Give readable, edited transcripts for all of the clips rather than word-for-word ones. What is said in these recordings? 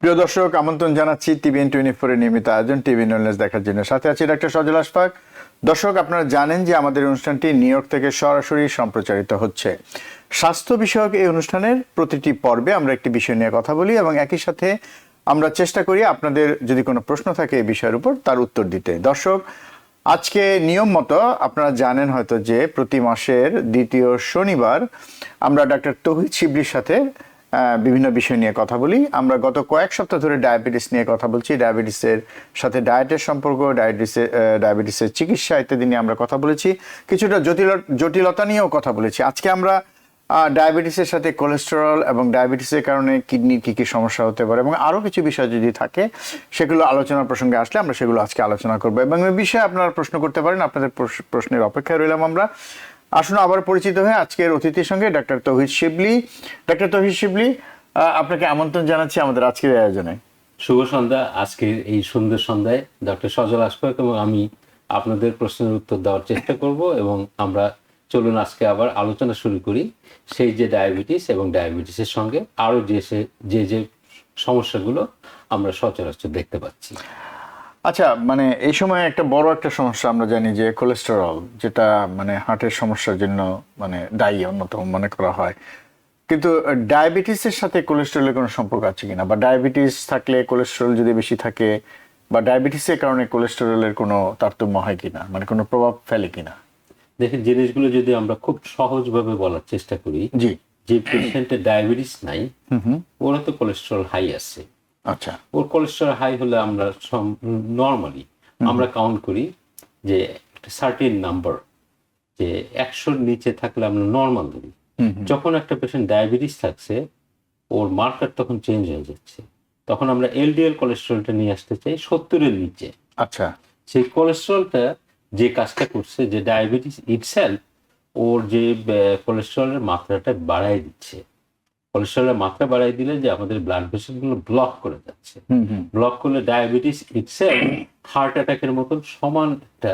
প্রিয় দর্শক, আমন্ত্রণ জানাচ্ছি TVN24 এর নিয়মিত আয়োজন টিভি নলেজ দেখার জন্য। সাথে আছি ডাক্তার সজল আশফাক। দর্শক, আপনারা জানেন যে আমাদের অনুষ্ঠানটি নিউ ইয়র্ক থেকে সরাসরি সম্প্রচারিত হচ্ছে। স্বাস্থ্য বিষয়ক এই অনুষ্ঠানের প্রতিটি পর্বে আমরা একটি বিষয় নিয়ে কথা বলি এবং একই সাথে আমরা চেষ্টা করি আপনাদের যদি কোনো প্রশ্ন থাকে এই বিষয়ের উপর তার উত্তর দিতে। দর্শক, আজকে নিয়ম মতো আপনারা জানেন হয়তো যে প্রতি মাসের দ্বিতীয় শনিবার আমরা ডাক্তার তৌহিদ শিবলির সাথে বিভিন্ন বিষয় নিয়ে কথা বলি। আমরা গত কয়েক সপ্তাহ ধরে ডায়াবেটিস নিয়ে কথা বলছি, ডায়াবেটিসের সাথে ডায়েটের সম্পর্ক, ডায়াবেটিসের চিকিৎসা ইত্যাদি নিয়ে আমরা কথা বলেছি। কিছুটা জটিলতা নিয়েও কথা বলেছি। আজকে আমরা ডায়াবেটিসের সাথে কোলেস্টেরল এবং ডায়াবেটিসের কারণে কিডনির কী কী সমস্যা হতে পারে এবং আরও কিছু বিষয় যদি থাকে সেগুলো আলোচনার প্রসঙ্গে আসলে আমরা সেগুলো আজকে আলোচনা করবো এবং এই বিষয়ে আপনারা প্রশ্ন করতে পারেন। আপনাদের প্রশ্নের অপেক্ষায় রইলাম আমরা। আসুন আবার পরিচিত হয়ে আজকের অতিথির সঙ্গে ডাক্তার তৌহিদ শিবলি। ডাক্তার তৌহিদ শিবলি, আপনাকে আমন্ত্রণ জানাচ্ছি আমাদের আজকের আয়োজনে। শুভ সন্ধ্যা। আজকের এই সুন্দর সন্ধ্যায় ডক্টর সজল আশফাক এবং আমি আপনাদের প্রশ্নের উত্তর দেওয়ার চেষ্টা করব এবং আমরা চলুন আজকে আবার আলোচনা শুরু করি সেই যে ডায়াবেটিস এবং ডায়াবেটিসের সঙ্গে আরও যে সমস্যাগুলো আমরা সচরাচর দেখতে পাচ্ছি। আচ্ছা, মানে এই সময় একটা বড় একটা সমস্যা আমরা জানি যে কোলেস্টেরল, যেটা মানে হার্টের সমস্যার জন্য মানে দায়ী অন্যতম মনে করা হয়। কিন্তু ডায়াবেটিসের সাথে কোলেস্টেরলের কোনো সম্পর্ক আছে কিনা, বা ডায়াবেটিস থাকলে কোলেস্টেরল যদি বেশি থাকে বা ডায়াবেটিসের কারণে কোলেস্টেরলের কোনো তারতম্য হয় কিনা, মানে কোনো প্রভাব ফেলে কিনা? দেখেন, জিনিসগুলো যদি আমরা খুব সহজভাবে বলার চেষ্টা করি, জি, যে পেশেন্টের ডায়াবেটিস নাই ওরা তো কোলেস্টেরল হাই আছে। আচ্ছা, ওর কোলেস্টেরল হাই হলে আমরা নর্মালি আমরা কাউন্ট করি যে একটা সার্টেন নাম্বার, যে 100-র নিচে থাকলে আমরা নর্মাল ধরি। যখন একটা পেশেন্ট ডায়াবেটিস থাকছে ওর মার্কার তখন চেঞ্জ হয়ে যাচ্ছে, তখন আমরা এলডিএল কোলেস্টেরলটা নিয়ে আসতে চাই 70-এর নিচে। আচ্ছা, সেই কোলেস্টেরলটা যে কাজটা করছে, যে ডায়াবেটিস ইটসেলফ ওর যে কোলেস্টেরলের মাত্রাটা বাড়ায় দিচ্ছে। কোলেস্টেরলের মাত্রা বাড়াই দিলে যে আমাদের ব্লাড ভেসেলগুলো ব্লক করে যাচ্ছে, ব্লক করলে ডায়াবেটিস ইটসেলফ হার্ট অ্যাটাকের মতন সমান একটা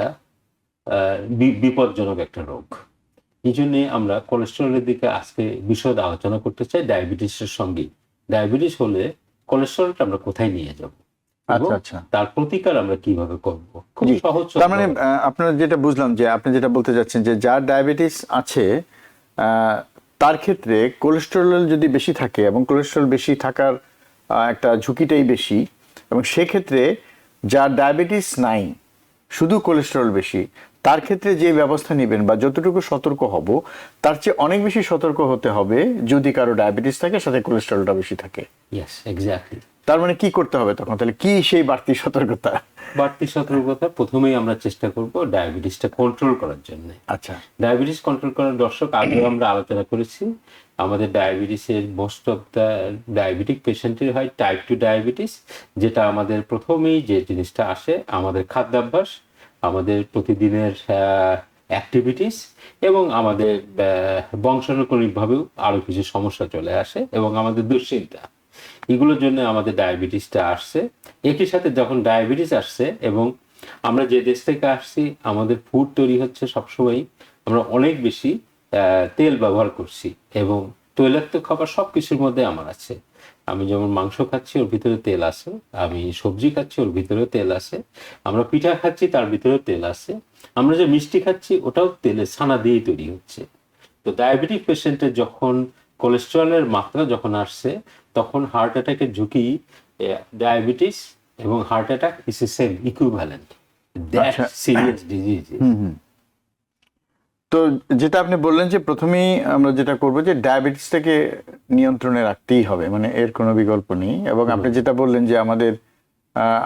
বিপজ্জনক একটা রোগ। এই জন্যে আমরা কোলেস্টেরলের দিকে আজকে বিশদ আলোচনা করতে চাই ডায়াবেটিসের সঙ্গে। ডায়াবেটিস হলে কোলেস্টেরলটা আমরা কোথায় নিয়ে যাব, আচ্ছা, আচ্ছা, তার প্রতিকার আমরা কিভাবে করব, খুব সহজ। তার মানে আপনার যেটা বুঝলাম যে আপনি যেটা বলতে যাচ্ছেন যে যার ডায়াবেটিস আছে তার ক্ষেত্রে কোলেস্টেরল যদি বেশি থাকে এবং কোলেস্টেরল বেশি থাকার একটা ঝুঁকিটাই বেশি, এবং সেক্ষেত্রে যার ডায়াবেটিস নাই শুধু কোলেস্টেরল বেশি, তার ক্ষেত্রে যে ব্যবস্থা নেবেন বা যতটুকু সতর্ক হব তার চেয়ে অনেক বেশি সতর্ক হতে হবে যদি কারো ডায়াবেটিস থাকে সাথে কোলেস্টেরলটা বেশি থাকে। Yes, exactly. তার মানে কি করতে হবে তখন, তাহলে কি সেই বাড়তি সতর্কতা? বাড়তি সতর্কতা প্রথমেই আমরা চেষ্টা করব ডায়াবেটিসটা কন্ট্রোল করার জন্য। আচ্ছা, ডায়াবেটিস কন্ট্রোল করার, দর্শক আগেও আমরা আলোচনা করেছি, আমাদের ডায়াবেটিসের মোস্ট অফ দ্য ডায়াবেটিক পেশেন্টের হয় টাইপ 2 ডায়াবেটিস, যেটা আমাদের প্রথমেই যে জিনিসটা আসে আমাদের খাদ্যাভ্যাস, আমাদের প্রতিদিনের অ্যাক্টিভিটিস এবং আমাদের বংশানুক্রমিকভাবেও আরও কিছু সমস্যা চলে আসে এবং আমাদের দুশ্চিন্তা, এগুলোর জন্য আমাদের ডায়াবেটিসটা আসছে। একই সাথে যখন ডায়াবেটিস আসছে এবং আমরা যে দেশ থেকে আসছি আমাদের ফুড তৈরি হচ্ছে সবসময় আমরা অনেক বেশি তেল ব্যবহার করছি এবং তৈলাক্ত খাবার সব কিছুর মধ্যে আমার আছে। আমি যেমন মাংস খাচ্ছি ওর ভিতরে তেল আছে, আমি সবজি খাচ্ছি ওর ভিতরেও তেল আছে, আমরা পিঠা খাচ্ছি তার ভিতরেও তেল আছে, আমরা যে মিষ্টি খাচ্ছি ওটাও তেলের ছানা দিয়েই তৈরি হচ্ছে। তো ডায়াবেটিক পেশেন্টের যখন কোলেস্টেরলের মাত্রা যখন আসছে তখন হার্ট অ্যাটাকের ঝুঁকি, ডায়াবেটিস এবং heart attack is a same equivalent, that serious disease. তো যেটা আপনি বললেন যে প্রথমেই আমরা যেটা করব যে ডায়াবেটিসটাকে নিয়ন্ত্রণে রাখতেই হবে, মানে এর কোনো বিকল্প নেই। এবং আপনি যেটা বললেন যে আমাদের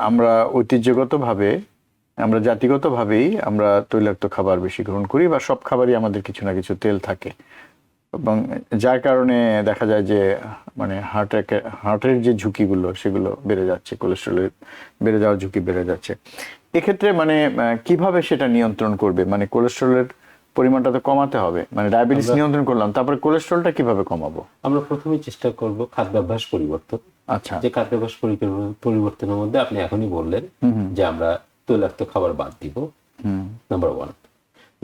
আমরা ঐতিহ্যগতভাবে, আমরা জাতিগতভাবেই আমরা তৈলাক্ত খাবার বেশি গ্রহণ করি বা সব খাবারই আমাদের কিছু না কিছু তেল থাকে, এবং যার কারণে দেখা যায় যে মানে হার্টের যে ঝুঁকিগুলো সেগুলো বেড়ে যাচ্ছে, কোলেস্টেরলের বেড়ে যাওয়ার ঝুঁকি বেড়ে যাচ্ছে। এক্ষেত্রে মানে কিভাবে সেটা নিয়ন্ত্রণ করবে, মানে কোলেস্টেরলের পরিমাণটা তো কমাতে হবে, মানে ডায়াবেটিস নিয়ন্ত্রণ করলাম, তারপরে কোলেস্টেরলটা কিভাবে কমাবো? আমরা প্রথমে চেষ্টা করব খাদ্যাভ্যাস পরিবর্তন। আচ্ছা, যে খাদ্যাভ্যাস পরিবর্তনের মধ্যে আপনি এখনই বললেন যে আমরা তৈলাক্ত খাবার বাদ দিব, নাম্বার 1।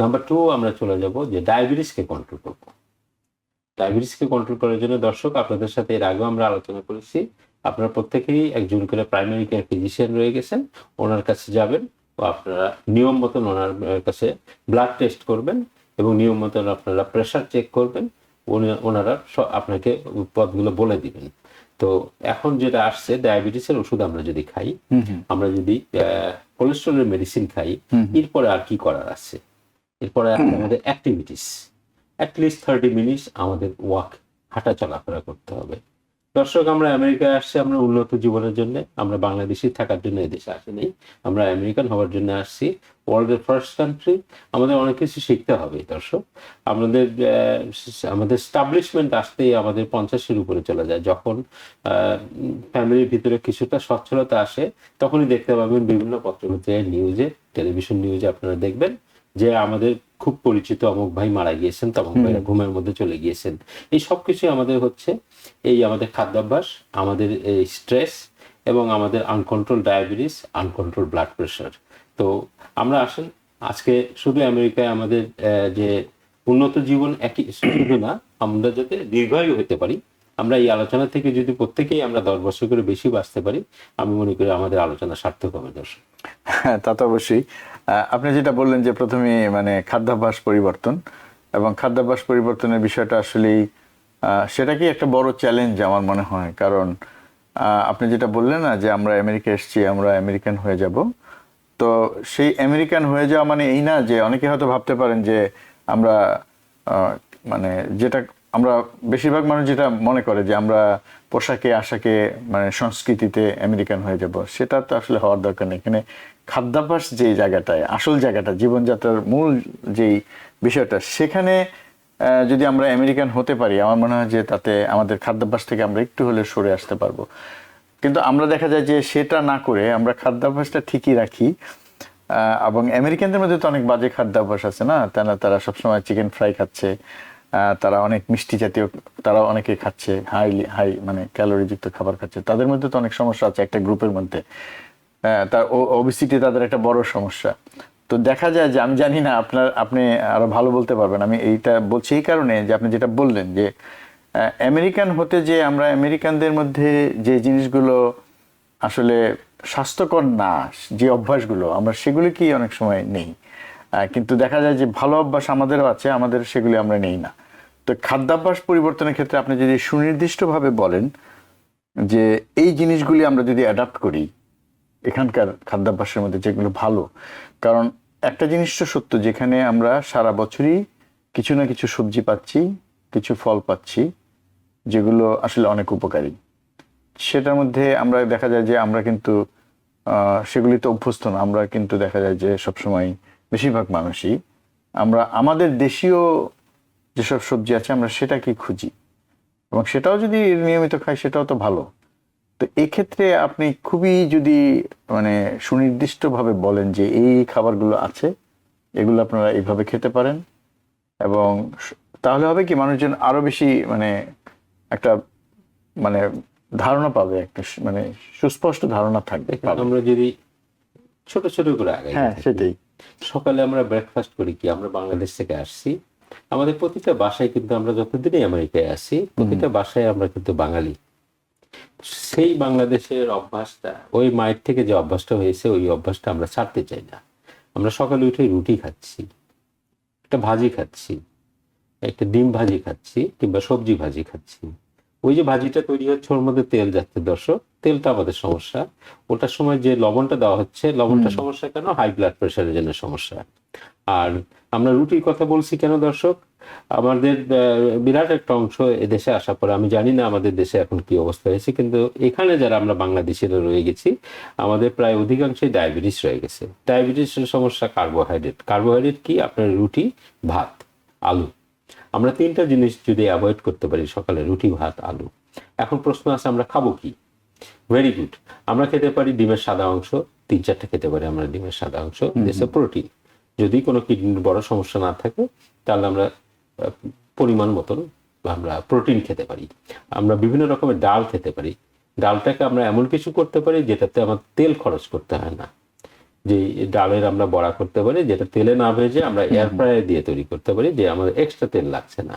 নাম্বার 2, আমরা চলে যাব যে ডায়াবেটিসকে কন্ট্রোল করব। ডায়াবেটিসকে কন্ট্রোল করার জন্য দর্শক আপনাদের সাথে এর আগেও আমরা আলোচনা করেছি আপনারা প্রত্যেকেই একজন করে প্রাইমারি কেয়ার ফিজিশিয়ান রয়ে গেছেন, ওনার কাছে যাবেন ও আপনারা নিয়ম মতন ওনার কাছে ব্লাড টেস্ট করবেন এবং নিয়ম মতন আপনারা প্রেশার চেক করবেন। ওনারা আপনাকে পথগুলো বলে দিবেন। তো এখন যেটা আসছে, ডায়াবেটিসের ওষুধ আমরা যদি খাই, আমরা যদি কোলেস্ট্রলের মেডিসিন খাই, এরপরে আর কি করার আছে? এরপরে আছে আমাদের অ্যাক্টিভিটিস। অ্যাটলিস্ট 30 মিনিটস আমাদের ওয়াক, হাঁটা চলাফেরা করতে হবে। দর্শক, আমরা আমেরিকায় আসছি আমরা উন্নত জীবনের জন্য, আমরা বাংলাদেশি থাকার জন্য এদেশে আসিনি, আমরা আমেরিকান হওয়ার জন্য আসছি। ওয়ার্ল্ডের ফার্স্ট কান্ট্রি, আমাদের অনেক কিছু শিখতে হবে দর্শক। আমাদের স্টাবলিশমেন্ট আসতেই আমাদের 50-এর উপরে চলে যায়। যখন ফ্যামিলির ভিতরে কিছুটা সচ্ছলতা আসে, তখনই দেখতে পাবেন বিভিন্ন পত্রপত্রিকায়, নিউজে, টেলিভিশন নিউজে আপনারা দেখবেন যে আমাদের খুব পরিচিত অমুক ভাই মারা গিয়েছেন, তমুক ভাইরা ঘুমের মধ্যে চলে গিয়েছেন। এই সব কিছুই আমাদের হচ্ছে এই আমাদের খাদ্যাভ্যাস, আমাদের এই স্ট্রেস এবং আমাদের uncontrol diabetes, uncontrolled blood pressure. তো আমরা আসেন আজকে শুধু আমেরিকায় আমাদের যে উন্নত জীবন একই শুধু না, আমরা যাতে দীর্ঘায়ু হতে পারি, আমরা এই আলোচনা থেকে যদি প্রত্যেকেই আমরা 10 বছর করে বেশি বাঁচতে পারি, আমি মনে করি আমাদের আলোচনা সার্থক হবে দর্শক। হ্যাঁ, তা তো অবশ্যই। আপনি যেটা বললেন যে প্রথমে মানে খাদ্যাভ্যাস পরিবর্তন, এবং খাদ্যাভ্যাস পরিবর্তনের বিষয়টা আসলেই সেটা কি একটা বড় চ্যালেঞ্জ আমার মনে হয়। কারণ আপনি যেটা বললেন না যে আমরা আমেরিকা এসেছি, আমরা আমেরিকান হয়ে যাব। তো সেই আমেরিকান হয়ে যাওয়া মানে এই না যে অনেকে হয়তো ভাবতে পারেন যে আমরা মানে যেটা আমরা বেশিরভাগ মানুষ যেটা মনে করে যে আমরা পোশাকে আশাকে মানে সংস্কৃতিতে আমেরিকান হয়ে যাব, সেটা তো আসলে হওয়ার দরকার নেই। এখানে খাদ্যাভ্যাস যেই জায়গাটায়, আসল জায়গাটা, জীবনযাত্রার মূল যেই বিষয়টা, সেখানে যদি আমরা আমেরিকান হতে পারি, আমার মনে হয় যে তাতে আমাদের খাদ্যাভ্যাস থেকে আমরা একটু হলে সরে আসতে পারবো। কিন্তু আমরা দেখা যায় যে সেটা না করে আমরা খাদ্যাভ্যাসটা ঠিকই রাখি। এবং আমেরিকানদের মধ্যে তো অনেক বাজে খাদ্যাভ্যাস আছে না, তারা সবসময় চিকেন ফ্রাই খাচ্ছে, তারা অনেক মিষ্টি জাতীয়, তারা অনেকে খাচ্ছে হাই মানে ক্যালোরিযুক্ত খাবার খাচ্ছে। তাদের মধ্যে তো অনেক সমস্যা আছে একটা গ্রুপের মধ্যে। তার ওবেসিটি তাদের একটা বড় সমস্যা। তো দেখা যায় যে, আমি জানি না আপনি আরো ভালো বলতে পারবেন, আমি এইটা বলছি এই কারণে যে আপনি যেটা বললেন যে আমেরিকান হতে যে আমরা আমেরিকানদের মধ্যে যে জিনিসগুলো আসলে স্বাস্থ্যকর না, যে অভ্যাসগুলো আমরা সেগুলি কি অনেক সময় নেই। কিন্তু দেখা যায় যে ভালো অভ্যাস আমাদেরও আছে, আমাদের সেগুলি আমরা নেই না। তো খাদ্যাভ্যাস পরিবর্তনের ক্ষেত্রে আপনি যদি সুনির্দিষ্টভাবে বলেন যে এই জিনিসগুলি আমরা যদি অ্যাডাপ্ট করি এখানকার খাদ্যাভ্যাসের মধ্যে, যেগুলো ভালো। কারণ একটা জিনিস তো সত্য, যেখানে আমরা সারা বছরই কিছু না কিছু সবজি পাচ্ছি, কিছু ফল পাচ্ছি, যেগুলো আসলে অনেক উপকারী। সেটার মধ্যে আমরা দেখা যায় যে আমরা কিন্তু সেগুলিতে অভ্যস্ত না। আমরা কিন্তু দেখা যায় যে সবসময় বেশিরভাগ মানুষই আমরা আমাদের দেশীয় যেসব সবজি আছে আমরা সেটাকেই খুঁজি, এবং সেটাও যদি নিয়মিত খাই সেটাও তো ভালো। তো এক্ষেত্রে আপনি খুবই যদি মানে সুনির্দিষ্টভাবে বলেন যে এই খাবারগুলো আছে, এগুলো আপনারা এইভাবে খেতে পারেন, এবং তাহলে হবে কি মানুষজন আরো বেশি মানে একটা মানে ধারণা পাবে, একটা মানে সুস্পষ্ট ধারণা থাকবে। আমরা যদি ছোট ছোট করে আগে, হ্যাঁ সেটাই। সকালে আমরা ব্রেকফাস্ট করি কি, আমরা বাংলাদেশ থেকে আসছি, আমাদের প্রতিটা বাসায় কিন্তু আমরা যতদিনই আমেরিকায় আসি, প্রতিটা বাসায় আমরা কিন্তু বাঙালি। সেই বাংলাদেশের অভ্যাসটা, ওই মায়ের থেকে যে অভ্যাসটা হয়েছে, ওই অভ্যাসটা আমরা ছাড়তে চাই না। আমরা সকালে উঠে রুটি খাচ্ছি, একটা ভাজি খাচ্ছি, একটা ডিম ভাজি খাচ্ছি, কিংবা সবজি ভাজি খাচ্ছি। ওই যে ভাজিটা তৈরি হচ্ছে, ওর মধ্যে তেল যাচ্ছে দর্শক, তেলটা আমাদের সমস্যা। ওটার সময় যে লবণটা দেওয়া হচ্ছে, লবণটা সমস্যা কেন? হাই ব্লাড প্রেশারের জন্য সমস্যা। আর আমরা রুটির কথা বলছি কেন দর্শক? আমাদের বিরাট একটা অংশ এদেশে আসার পরে, আমি জানি না আমাদের দেশে এখন কি অবস্থা হয়েছে, কিন্তু এখানে যারা আমরা বাংলাদেশিরা রয়ে গেছি, আমাদের প্রায় অধিকাংশই ডায়াবেটিস রয়ে গেছে। ডায়াবেটিসের সমস্যা কার্বোহাইড্রেট কি? আপনার রুটি, ভাত, আলু। আমরা 3টা জিনিস যদি অ্যাভয়েড করতে পারি সকালে, রুটি, ভাত, আলু। এখন প্রশ্ন আছে আমরা খাবো কি? ভেরি গুড, আমরা খেতে পারি ডিমের সাদা অংশ, 3-4টা খেতে পারি আমরা ডিমের সাদা অংশ, দেশে প্রোটিন। যদি কোনো কিডনির বড় সমস্যা না থাকে, তাহলে আমরা পরিমাণ মতন আমরা প্রোটিন খেতে পারি। আমরা বিভিন্ন রকমের ডাল খেতে পারি। ডালটাকে আমরা এমন কিছু করতে পারি যেটাতে আমার তেল খরচ করতে হয় না। যে ডালের আমরা বড়া করতে পারি, যেটা তেলে না ভেজে আমরা এয়ার ফ্রায়ার দিয়ে তৈরি করতে পারি, যে আমাদের এক্সট্রা তেল লাগছে না।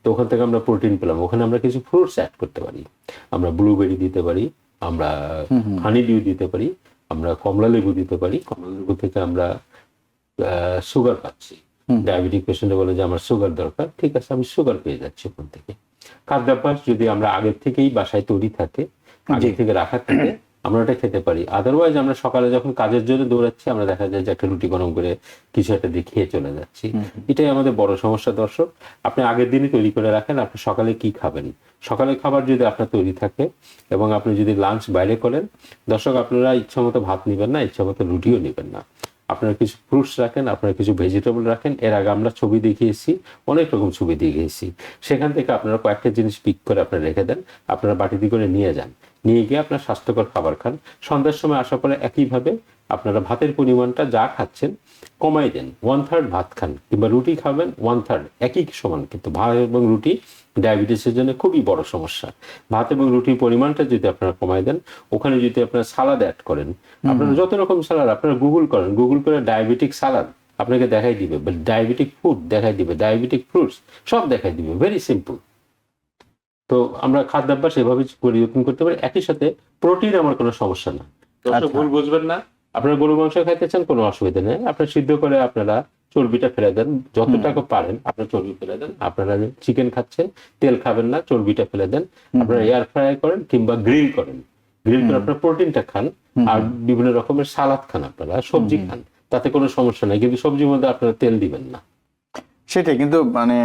তো ওখান থেকে আমরা প্রোটিন পেলাম। ওখানে আমরা কিছু ফ্রুটস অ্যাড করতে পারি, আমরা ব্লুবেরি দিতে পারি, আমরা হানি ডিউ দিতে পারি, আমরা কমলা লেবু দিতে পারি, কমলা লেবু থেকে আমরা সুগার পাচ্ছি। ডায়াবেটিক পেশেন্টে বলে যে আমার সুগার দরকার, ঠিক আছে, আমি সুগার পেয়ে যাচ্ছি ওখান থেকে। খাদ্যাভ্যাস যদি আমরা আগের থেকেই বাসায় তৈরি থাকে, আগে থেকে রাখা থাকে, আমরা ওটা খেতে পারি। আদারওয়াইজ আমরা সকালে যখন কাজের জন্য দৌড়াচ্ছি, আমরা দেখা যায় যে একটা রুটি গরম করে কিছু একটা দিয়ে খেয়ে চলে যাচ্ছি। এটাই আমাদের বড় সমস্যা দর্শক। আপনি আগের দিনই তৈরি করে রাখেন আপনি সকালে কি খাবেন। সকালের খাবার যদি আপনার তৈরি থাকে এবং আপনি যদি লাঞ্চ বাইরে করেন, দর্শক আপনারা ইচ্ছামতো ভাত নেবেন না, ইচ্ছামতো রুটিও নেবেন না। আপনারা কিছু ফ্রুটস রাখেন, আপনারা কিছু ভেজিটেবল রাখেন। এর আগে আমরা ছবি দেখিয়েছি, অনেক রকম ছবি দেখিয়েছি। সেখান থেকে আপনারা কয়েকটা জিনিস পিক করে আপনারা রেখে দেন, আপনারা বাটিতে করে নিয়ে যান, নিয়ে গিয়ে আপনার স্বাস্থ্যকর খাবার খান। সন্ধ্যার সময় আসার পরে একইভাবে আপনারা ভাতের পরিমাণটা যা খাচ্ছেন কমাই দেন, 1/3 ভাত খান, কিংবা রুটি খাবেন 1/3, একই সমান। কিন্তু ভাত এবং রুটি ডায়াবেটিসের জন্য খুবই বড় সমস্যা। ভাত এবং রুটির পরিমাণটা যদি আপনারা কমাই দেন, ওখানে যদি আপনারা সালাদ অ্যাড করেন, আপনারা যত রকম সালাদ আপনারা গুগল করেন, গুগল করে ডায়াবেটিক সালাদ আপনাকে দেখাই দিবে, ডায়াবেটিক ফুড দেখাই দিবে, ডায়াবেটিক ফ্রুটস সব দেখাই দিবে, ভেরি সিম্পল। তো আমরা খাদ্যাভ্যাস এভাবে পরিবর্তন করতে পারি। একই সাথে প্রোটিন আমার কোনো সমস্যা না, দর্শক ভুল বুঝবেন না। আপনারা গরু মাংস খাইতে চান, কোনো অসুবিধা নেই, আপনারা সিদ্ধ করে আপনারা চর্বিটা ফেলে দেন, যতটাকে পারেন আপনারা চর্বি ফেলে দেন। আপনারা চিকেন খাচ্ছেন, তেল খাবেন না, চর্বিটা ফেলে দেন। আপনারা এয়ার ফ্রাই করেন কিংবা গ্রিল করেন, গ্রিল করে আপনারা প্রোটিনটা খান, আর বিভিন্ন রকমের সালাদ খান, আপনারা সবজি খান, তাতে কোনো সমস্যা নেই। কিন্তু সবজির মধ্যে আপনারা তেল দিবেন না। সেটাই। কিন্তু মানে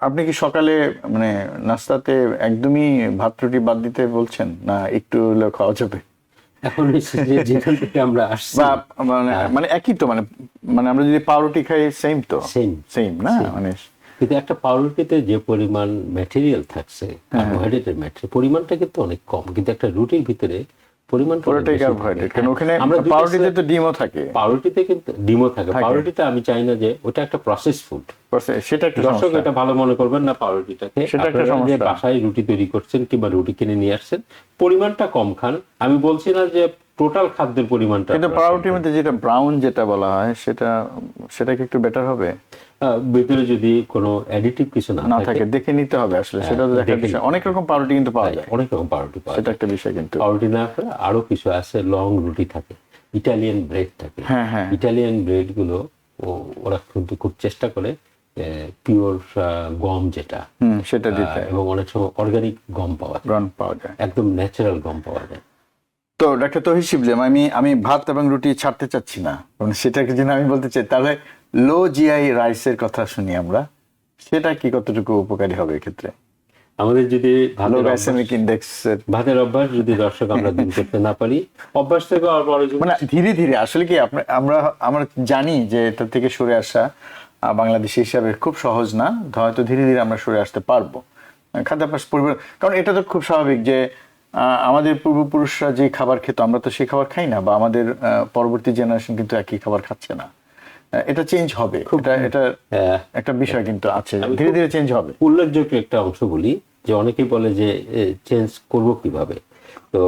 আপনি কি সকালে মানে নাস্তাতে একদমই ভাত রুটি বাদ দিতে বলছেন, না একটু হলেও খাওয়া যাবে? এখন যেখান থেকে আমরা আসছি বা মানে মানে একই তো, মানে মানে আমরা যদি পাউরুটি খাই সেম তো, সেম সেম না মানে। কিন্তু একটা পাউরুটিতে যে পরিমাণ ম্যাটেরিয়াল থাকছে, কার্বোহাইড্রেটের পরিমাণটা কিন্তু অনেক কম, কিন্তু একটা রুটির ভিতরে পরিমাণটা পুরোটাই কার্বোহাইড্রেট, কারণ ওখানে পাউরুটিতে তো ডিমও থাকে। পাউরুটিতে কিন্তু ডিমও থাকে। পাউরুটিতে আমি চাই না যে ওটা একটা প্রসেস ফুড, সেটা একটা দর্শক সমস্যা। এটা ভালো মনে করবেন না। পাউরুটিটাকে সেটা একটা আপনারা যে সমস্যা। বাসায় রুটি তৈরি করছেন কিংবা রুটি কিনে নিয়ে আসছেন, পরিমাণটা কম খান। আমি বলছি না যে টোটাল খাদ্যের পরিমাণটা, কিন্তু পাউরুটির মধ্যে যেটা ব্রাউন যেটা বলা হয় সেটা কি একটু বেটার হবে? ভিতরে যদি কোনো অ্যাডিটিভ কিছু না থাকে দেখে নিতে হবে আসলে, সেটা তো দেখার বিষয়। অনেক রকম পাউরুটি কিন্তু পাওয়া যায়, অনেক রকম পাউরুটি পাওয়া যায়, সেটা একটা বিষয়। কিন্তু পাউরুটি না করে আরো কিছু আছে, লং রুটি থাকে, ইটালিয়ান ব্রেড থাকে। ইটালিয়ান ব্রেড গুলো ওরা কিন্তু খুব চেষ্টা করে পিওর গম যেটা সেটা দিতে, এবং অনেক সময় অর্গানিক গম পাওয়া যায়, একদম ন্যাচারাল গম পাওয়া যায়। তো ডাক্তার তৌহিদ শিবলি, আমি ভাত এবং রুটি ছাড়তে চাচ্ছি না, মানে সেটাকে জন্য আমি বলতে চাই, তাহলে লো জিআই রাইসের কথা শুনি আমরা, সেটা কি কতটুকু উপকারী হবে এক্ষেত্রে? আমাদের যদি ভাতের অভ্যাস যদি দর্শক আমরা দূর করতে না পারি, অভ্যাস থেকে মানে ধীরে ধীরে আসলে কি আমরা জানি যে এটা থেকে সরে আসা বাংলাদেশি হিসাবে খুব সহজ না, হয়তো ধীরে ধীরে আমরা সরে আসতে পারবো খাদ্যাভ্যাস পরিবর্তন। কারণ এটা তো খুব স্বাভাবিক যে আমাদের পূর্বপুরুষরা যে খাবার খেত আমরা তো সেই খাবার খাই না, বা আমাদের পরবর্তী জেনারেশন কিন্তু একই খাবার খাচ্ছে না। এটা চেঞ্জ হবে, এটা একটা বিষয় কিন্তু আছে, ধীরে ধীরে চেঞ্জ হবে। উল্লেখযোগ্য একটা অংশ বলি যে অনেকেই বলে যে চেঞ্জ করব কিভাবে। তো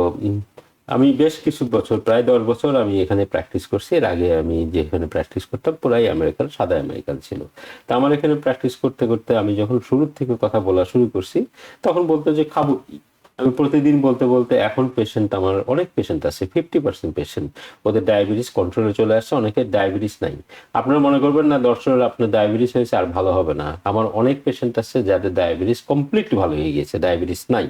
আমি বেশ কিছু বছর, প্রায় 10 বছর আমি এখানে প্র্যাকটিস করছি। এর আগে আমি যেখানে প্র্যাকটিস করতাম পুরাই আমেরিকান, সাদা আমেরিকান ছিল। তা আমার এখানে প্র্যাকটিস করতে করতে আমি যখন শুরুর থেকে কথা বলা শুরু করছি, তখন বলতো যে খাবো কি। আমি প্রতিদিন বলতে বলতে এখন পেশেন্ট, আমার অনেক পেশেন্ট আছে, 50% পেশেন্ট ওদের ডায়াবেটিস কন্ট্রোলে চলে আসছে, অনেকের ডায়াবেটিস নাই। আপনারা মনে করবেন না দর্শক আপনার ডায়াবেটিস হয়েছে আর ভালো হবে না, আমার অনেক পেশেন্ট আছে যাদের ডায়াবেটিস কমপ্লিটলি ভালো হয়ে গিয়েছে, ডায়াবেটিস নাই।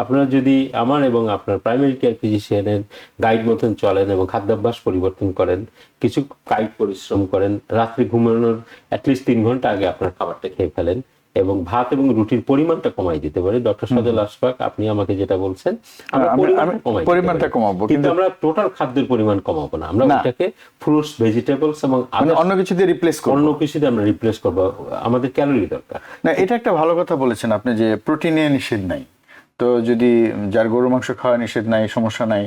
আপনারা যদি আমার এবং আপনার প্রাইমারি কেয়ার ফিজিশিয়ানের গাইড মতন চলেন এবং খাদ্যাভ্যাস পরিবর্তন করেন, কিছু কায়িক পরিশ্রম করেন, রাত্রে ঘুমানোর অ্যাটলিস্ট 3 ঘন্টা আগে আপনার খাবারটা খেয়ে ফেলেন এবং ভাত এবং রুটির পরিমাণটা কমাই দিতে পারে। ডক্টর সজল আশফাক, আপনি আমাকে যেটা বলছেন পরিমাণটা কমাবো, কিন্তু আমরা টোটাল খাদ্যের পরিমাণ কমাবো না, আমরা ওটাকে ফ্রুটস, ভেজিটেবলস এবং অন্য কিছু দিয়ে রিপ্লেস করব, অন্য কিছু দিয়ে আমরা রিপ্লেস করব। আমাদের ক্যালোরি দরকার না। এটা একটা ভালো কথা বলেছেন আপনি যে প্রোটিনে নিষেধ নাই, তো যদি যার গরু মাংস খাওয়া নিষেধ নাই, সমস্যা নাই,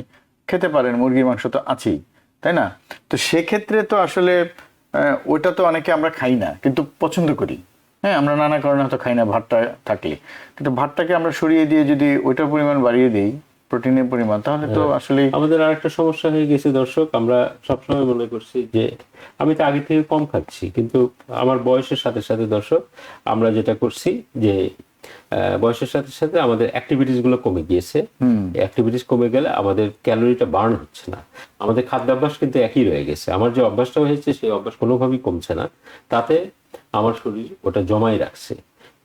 খেতে পারেন, মুরগির মাংস তো আছেই, তাই না? তো সেক্ষেত্রে তো আসলে ওইটা তো অনেকে আমরা খাই না কিন্তু পছন্দ করি। হ্যাঁ, আমরা নানা কারণে হয়তো খাই না ভাতটা থাকলে, কিন্তু ভাতটাকে আমরা সরিয়ে দিয়ে যদি ওইটার পরিমাণ বাড়িয়ে দিই, প্রোটিনের পরিমাণ, তাহলে তো আসলে আমাদের আরেকটা সমস্যা হয়ে গেছে দর্শক। আমরা সবসময় মনে করছি যে আমি তো আগে থেকে কম খাচ্ছি, কিন্তু আমার বয়সের সাথে সাথে দর্শক আমরা যেটা করছি যে বয়সের সাথে সাথে আমাদের অ্যাক্টিভিটিস গুলো কমে গিয়েছে। অ্যাক্টিভিটিস কমে গেলে আমাদের ক্যালোরিটা বার্ন হচ্ছে না। আমাদের খাদ্যাভ্যাস কিন্তু একই রয়ে গেছে। আমার যে অভ্যাসটা হয়েছে সেই অভ্যাস কোনোভাবেই কমছে না। তাতে আমার শরীর ওটা জমাই রাখছে।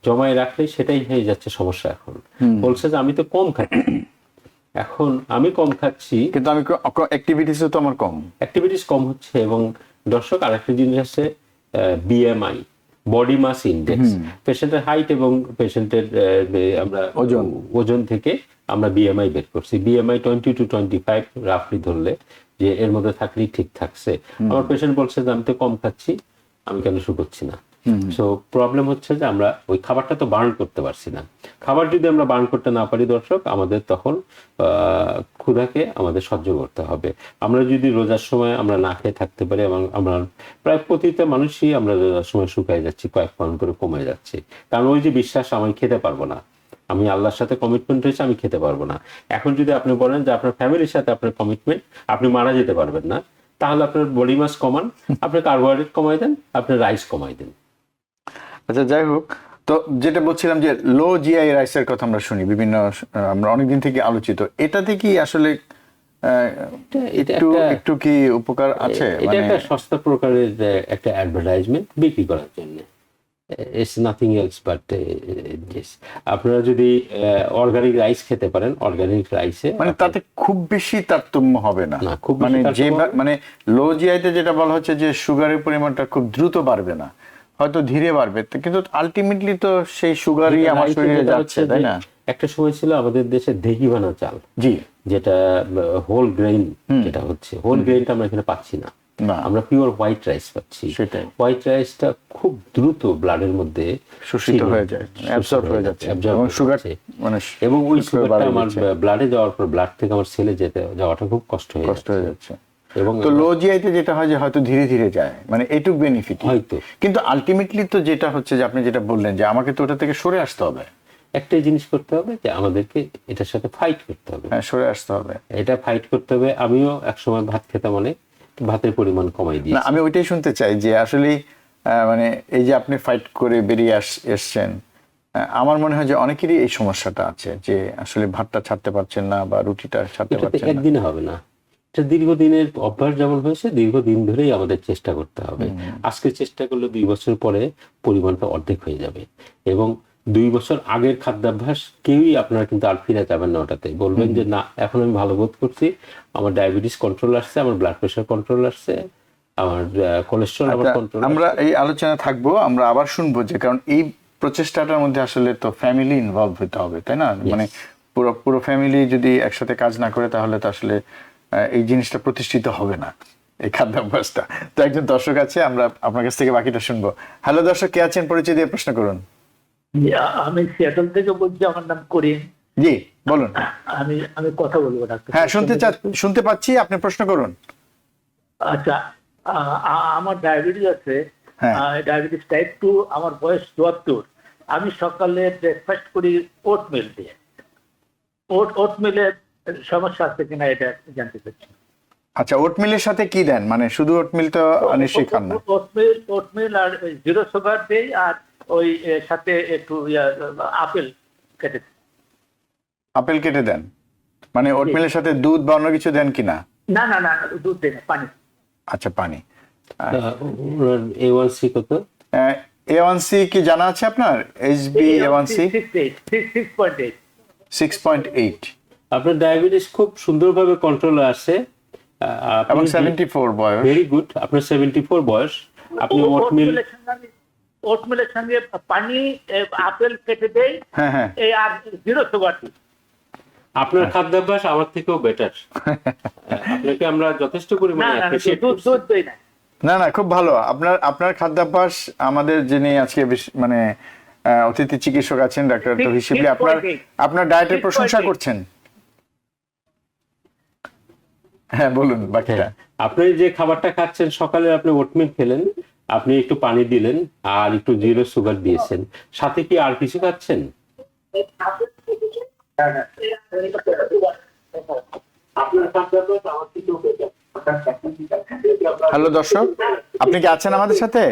জমাই রাখলে সেটাই হয়ে যাচ্ছে সমস্যা। এখন বলছে যে আমি তো কম খাচ্ছি, এখন আমি কম খাচ্ছি কিন্তু আমি অ্যাক্টিভিটিসও তো আমার কম। অ্যাক্টিভিটিস কম হচ্ছে। এবং দর্শক আরেকটা জিনিস আছে, বিএমআই, বডি মাস ইন্ডেক্স। পেশেন্টের হাইট এবং পেশেন্টের আমরা ওজন থেকে আমরা বিএমআই বের করছি। বিএমআই 20 to 25 রাফলি ধরলে যে এর মধ্যে থাকলেই ঠিক থাকছে। আমার পেশেন্ট বলছে যে আমি তো কম খাচ্ছি, আমি কেন শুকোচ্ছি না। সো প্রবলেম হচ্ছে যে আমরা ওই খাবারটা তো বার্ন করতে পারছি না। খাবার যদি আমরা বার্ন করতে না পারি দর্শক, আমাদের তখন ক্ষুধাকে আমাদের সহ্য করতে হবে। আমরা যদি রোজার সময় আমরা না খেয়ে থাকতে পারি, এবং আমরা প্রায় প্রতিটা মানুষই আমরা রোজার সময় শুকায় যাচ্ছি, কয়েক পাউন্ড করে কমে যাচ্ছে। কারণ ওই যে বিশ্বাস, আমি খেতে পারবো না, আমি আল্লাহর সাথে কমিটমেন্ট হয়েছে, আমি খেতে পারবো না। এখন যদি আপনি বলেন যে আপনার ফ্যামিলির সাথে আপনার কমিটমেন্ট, আপনি মারা যেতে পারবেন না, তাহলে আপনার বডি মাস কমান, আপনি কার্বোহাইড্রেট কমাই দেন, আপনি রাইস কমাই দেন। আচ্ছা, যাই হোক, তো যেটা বলছিলাম যে লো জিআই রাইসের কথা আমরা শুনি বিভিন্ন, আমরা অনেকদিন থেকে আলোচিত, এটাতে কি আসলে একটু কি উপকার আছে? এটা একটা সস্তা প্রকারের একটা অ্যাডভার্টাইজমেন্ট বিক্রি করার জন্য। It's nothing else but this. আপনারা যদি অর্গানিক রাইস খেতে পারেন, অর্গানিক রাইসে মানে তাতে খুব বেশি তারতম্য হবে না। মানে যে মানে লো জিআইতে যেটা বলা হচ্ছে যে সুগারের পরিমাণটা খুব দ্রুত বাড়বে না, হয়তো ধীরে বাড়বে, কিন্তু আলটিমেটলি তো সেই সুগারই আমার শরীরে যাচ্ছে, তাই না? একটা সময় ছিল আমাদের দেশে দেহিবানা চাল, জি, যেটা হোল গ্রেইন, যেটা হচ্ছে হোল গ্রেইনটা আমরা এখানে পাচ্ছি না। আমরা পিওর হোয়াইট রাইস পাচ্ছি। সেটাই, হোয়াইট রাইসটা খুব দ্রুত ব্লাডের মধ্যে শোষিত হয়ে যায়, অ্যাবজর্ব হয়ে যাচ্ছে, এবং সুগার মানে এবং ওই সুগারটা আমার ব্লাডে যাওয়ার পর ব্লাড থেকে আমার সেলে যাওয়াটা খুব কষ্ট হয়ে যাচ্ছে। এবং তো লো জিআইতে যেটা হয় যে হয়তো ধীরে ধীরে যায়, মানে এইটুক বেনিফিট হয়তো, কিন্তু আলটিমেটলি তো যেটা হচ্ছে যে আপনি যেটা বললেন যে আমাকে তো ওটা থেকে সরে আসতে হবে। একটাই জিনিস করতে হবে যে আমাদেরকে এটার সাথে ফাইট করতে হবে। হ্যাঁ, সরে আসতে হবে, এটা ফাইট করতে হবে। আমিও একসময় ভাত খেতাম, অনেক ভাতের পরিমাণ কমাই দিয়েছি। না, আমি ওইটাই শুনতে চাই যে আসলে মানে এই যে আপনি ফাইট করে বেরিয়ে এসছেন, আমার মনে হয় যে অনেকেরই এই সমস্যাটা আছে যে আসলে ভাতটা ছাড়তে পারছেন না বা রুটিটা ছাড়তে পারছেন না। একদিনে হবে না, এটা দীর্ঘদিনের অভ্যাস যেমন হয়েছে, দীর্ঘদিন ধরেই আমাদের চেষ্টা করতে হবে। আজকে চেষ্টা করলে 2 বছর পরে পরিমাণটা অর্ধেক হয়ে যাবে। এবং 2 বছর আগের খাদ্যাভ্যাস কেউই আপনারা কিন্তু আর ফিরে যাবেন না। ওটাতে বলবেন যে না, এখন আমি ভালো বোধ করছি, আমার ডায়াবেটিস কন্ট্রোল আসছে, আমার ব্লাড প্রেশার কন্ট্রোল আসছে, আমার কোলেস্ট্রল আমার কন্ট্রোল। আমরা এই আলোচনা থাকবো, আমরা আবার শুনবো, যে কারণ এই প্রচেষ্টাটার মধ্যে আসলে তো ফ্যামিলি ইনভলভ হতে হবে, তাই না? মানে পুরো ফ্যামিলি যদি একসাথে কাজ না করে তাহলে তো আসলে এই জিনিসটা প্রতিষ্ঠিত হবে না, এই খাদ্যাভ্যাসটা। তো একজন দর্শক আছে, আমরা আপনার কাছ থেকে বাকিটা শুনবো। হ্যালো দর্শক, কে আছেন? পরিচয় দিয়ে প্রশ্ন করুন। আমি সিয়াটল থেকে বলছি, আমার নাম করিম। জি, বলুন। আমি কথা বলবো ডাক্তার। হ্যাঁ, শুনতে পাচ্ছি, আপনি প্রশ্ন করুন। আচ্ছা, আমার ডায়াবেটিস আছে, ডায়াবেটিস টাইপ 2, আমার বয়স 74। আমি সকালে ব্রেকফাস্ট করি ওটমিল দিয়ে। ওটমিলের সমস্যা আছে কিনা এটা জানতে চাচ্ছি। আচ্ছা, ওটমিলের সাথে কি দেন? মানে শুধু ওটমিল তো নিশ্চয়ই খান না। ওটমিল আর জিরো সুগার দেই, আর ওই সাথে একটু আপেল কেটে দেন। মানে ওটমিলের সাথে দুধ বা অন্য কিছু দেন কিনা? না না না, দুধ দেই না, পানি। আচ্ছা, পানি। A1C কত? A1C কি জানা আছে আপনার? HbA1c 6.8। আপনার ডায়াবেটিস খুব সুন্দরভাবে কন্ট্রোলে আসে এবং 74 বয়স। Very good. আপনার 74 বয়স। আপনি ওটমিলের সঙ্গে পানি, আপেল কেটে দেই, হ্যাঁ, এই আর জিরো সুগার। আপনার খাদ্যাভ্যাস আমার থেকেও বেটার। আপনাকে আমরা যথেষ্ট পরিমাণে অ্যাপ্রিশিয়েট করছি। দুধ দেই না। না, খুব ভালো। আপনার খাদ্যাভ্যাস, আমাদের যিনি আজকে মানে অতিথি চিকিৎসক আছেন ডাক্তার তৌহিদ শিবলি, আপনার ডায়েটের প্রশংসা করছেন। হ্যাঁ, বলুন বাকিটা। আপনি যে খাবারটা খাচ্ছেন, সকালে আপনি ওটমিল খেলেন, আপনি একটু পানি দিলেন আর একটু জিরো সুগার দিয়েছেন, সাথে কি আর কিছু খাচ্ছেন? হ্যালো দর্শক, আপনি কি আছেন আমাদের সাথে?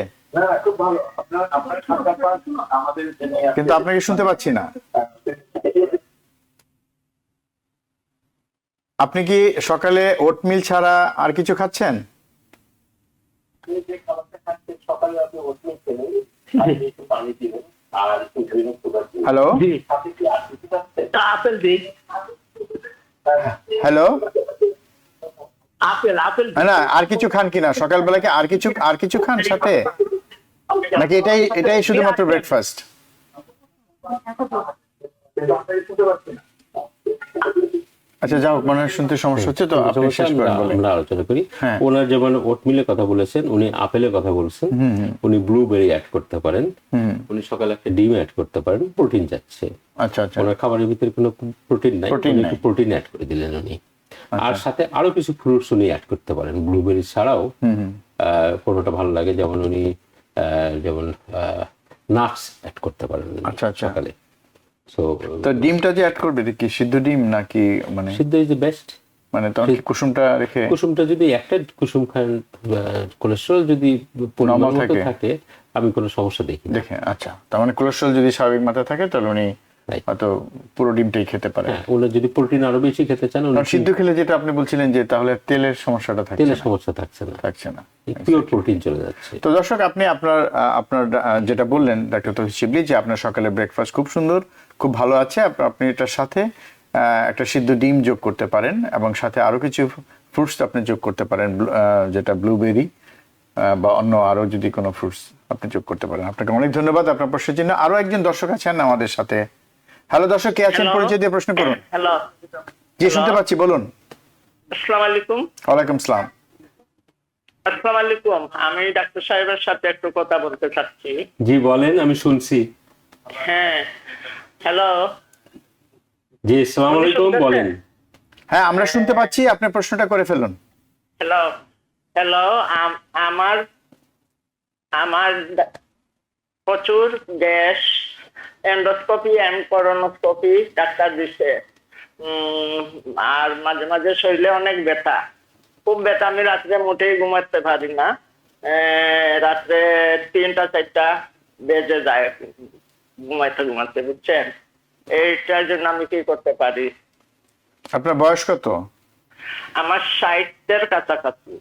কিন্তু আপনাকে শুনতে পাচ্ছি না। আপনি কি সকালে ওটমিল ছাড়া আর কিছু খাচ্ছেন? হ্যালো জি আপেল দিন, হ্যালো, আপেল আপেল না আর কিছু খান কিনা সকালবেলা? কি আর কিছু খান সাথে, নাকি এটাই শুধুমাত্র ব্রেকফাস্ট? আচ্ছা যাও, মনে হয় শুনতে সমস্যা হচ্ছে, তো আপনি শেষ করেন বলেন। আমরা আলোচনা করি। হ্যাঁ। ওনার যেমন ওটমিলের কথা বলেছেন, উনি আপেলের কথা বলছেন, উনি ব্লুবেরি অ্যাড করতে পারেন, উনি সকালে একটা ডিম অ্যাড করতে পারেন, প্রোটিন যাচ্ছে। আচ্ছা আচ্ছা, ওনার খাবারের ভিতরে কোনো প্রোটিন নাই, Protein উনি নাই। একটু প্রোটিন অ্যাড করে দিলেন উনি। আর সাথে আরো কিছু ফ্রুটস উনি অ্যাড করতে পারেন, ব্লুবেরি ছাড়াও কোনোটা ভালো লাগে, যেমন উনি যেমন নাটস অ্যাড করতে পারেন উনি আচ্ছা, আচ্ছা। সকালে। সো তো ডিমটা যে অ্যাড করবে কি সিদ্ধ ডিম নাকি মানে সিদ্ধ ইজ দ্য বেস্ট। মানে তখন কি কুসুমটা রেখে? কুসুমটা যদি একটা কুসুম খান, কোলেস্ট্রল যদি পরিমাণ Normal মতো থাকে? থাকে, আমি কোনো সমস্যা দেখি না। দেখে আচ্ছা, তার মানে কোলেস্ট্রল যদি স্বাভাবিক মাত্রায় থাকে তাহলে উনি Right. হয়তো পুরো ডিমটাই খেতে পারে। হ্যাঁ, ওনার যদি প্রোটিন আরো বেশি খেতে চান, উনি কারণ সিদ্ধ খেলে যেটা আপনি বলছিলেন যে তাহলে তেলের সমস্যাটা তেলের থাকছে সমস্যা থাকছে না, না। পিওর প্রোটিন চলে যাচ্ছে। তো দর্শক, আপনি আপনার যেটা বললেন ডাক্তার তৌহিদ শিবলি, যে আপনার সকালে ব্রেকফাস্ট খুব সুন্দর, খুব ভালো আছে, আপনি এটার সাথে একটা সিদ্ধ ডিম যোগ করতে পারেন এবং সাথে আরো কিছু ফ্রুটস আপনি যোগ করতে পারেন, যেটা ব্লুবেরি বা অন্য আরো যদি কোনো ফ্রুটস আপনি যোগ করতে পারেন। আপনাকে অনেক ধন্যবাদ আপনার প্রশ্নের জন্য। আরো একজন দর্শক আছেন আমাদের সাথে। হ্যালো দর্শক, কে আছেন? Hello. পরিচয় দিয়ে প্রশ্ন করুন। হ্যালো, জি শুনতে পাচ্ছি, বলুন। আসসালামু আলাইকুম। ওয়ালাইকুম সালাম। আসসালামু আলাইকুম, আমি ডাক্তার সাহেবের সাথে একটু কথা বলতে চাচ্ছি। জি বলেন, আমি শুনছি। হ্যাঁ, হ্যালো। জি আসসালামু উনি আলাইকুম, শুনতেছেন? বলেন। হ্যাঁ আমরা শুনতে পাচ্ছি, আপনার প্রশ্নটা করে ফেলুন। Hello, hello. আমার আমার প্রচুর গ্যাস, এন্ডোস্কোপি এন্ড করোনোস্কোপি ডাক্তার দিছে। আর মাঝে মাঝে শরীরে অনেক ব্যথা, খুব ব্যথা। আমি রাত্রে মোটেই ঘুমাতে পারি না। রাত্রে 3টা-4টা বেজে যায় ঘুমাতে, বুঝছেন? এইটার জন্য আমি কি করতে পারি? আপনার বয়স কত? আমার 60-এর কাছাকাছি।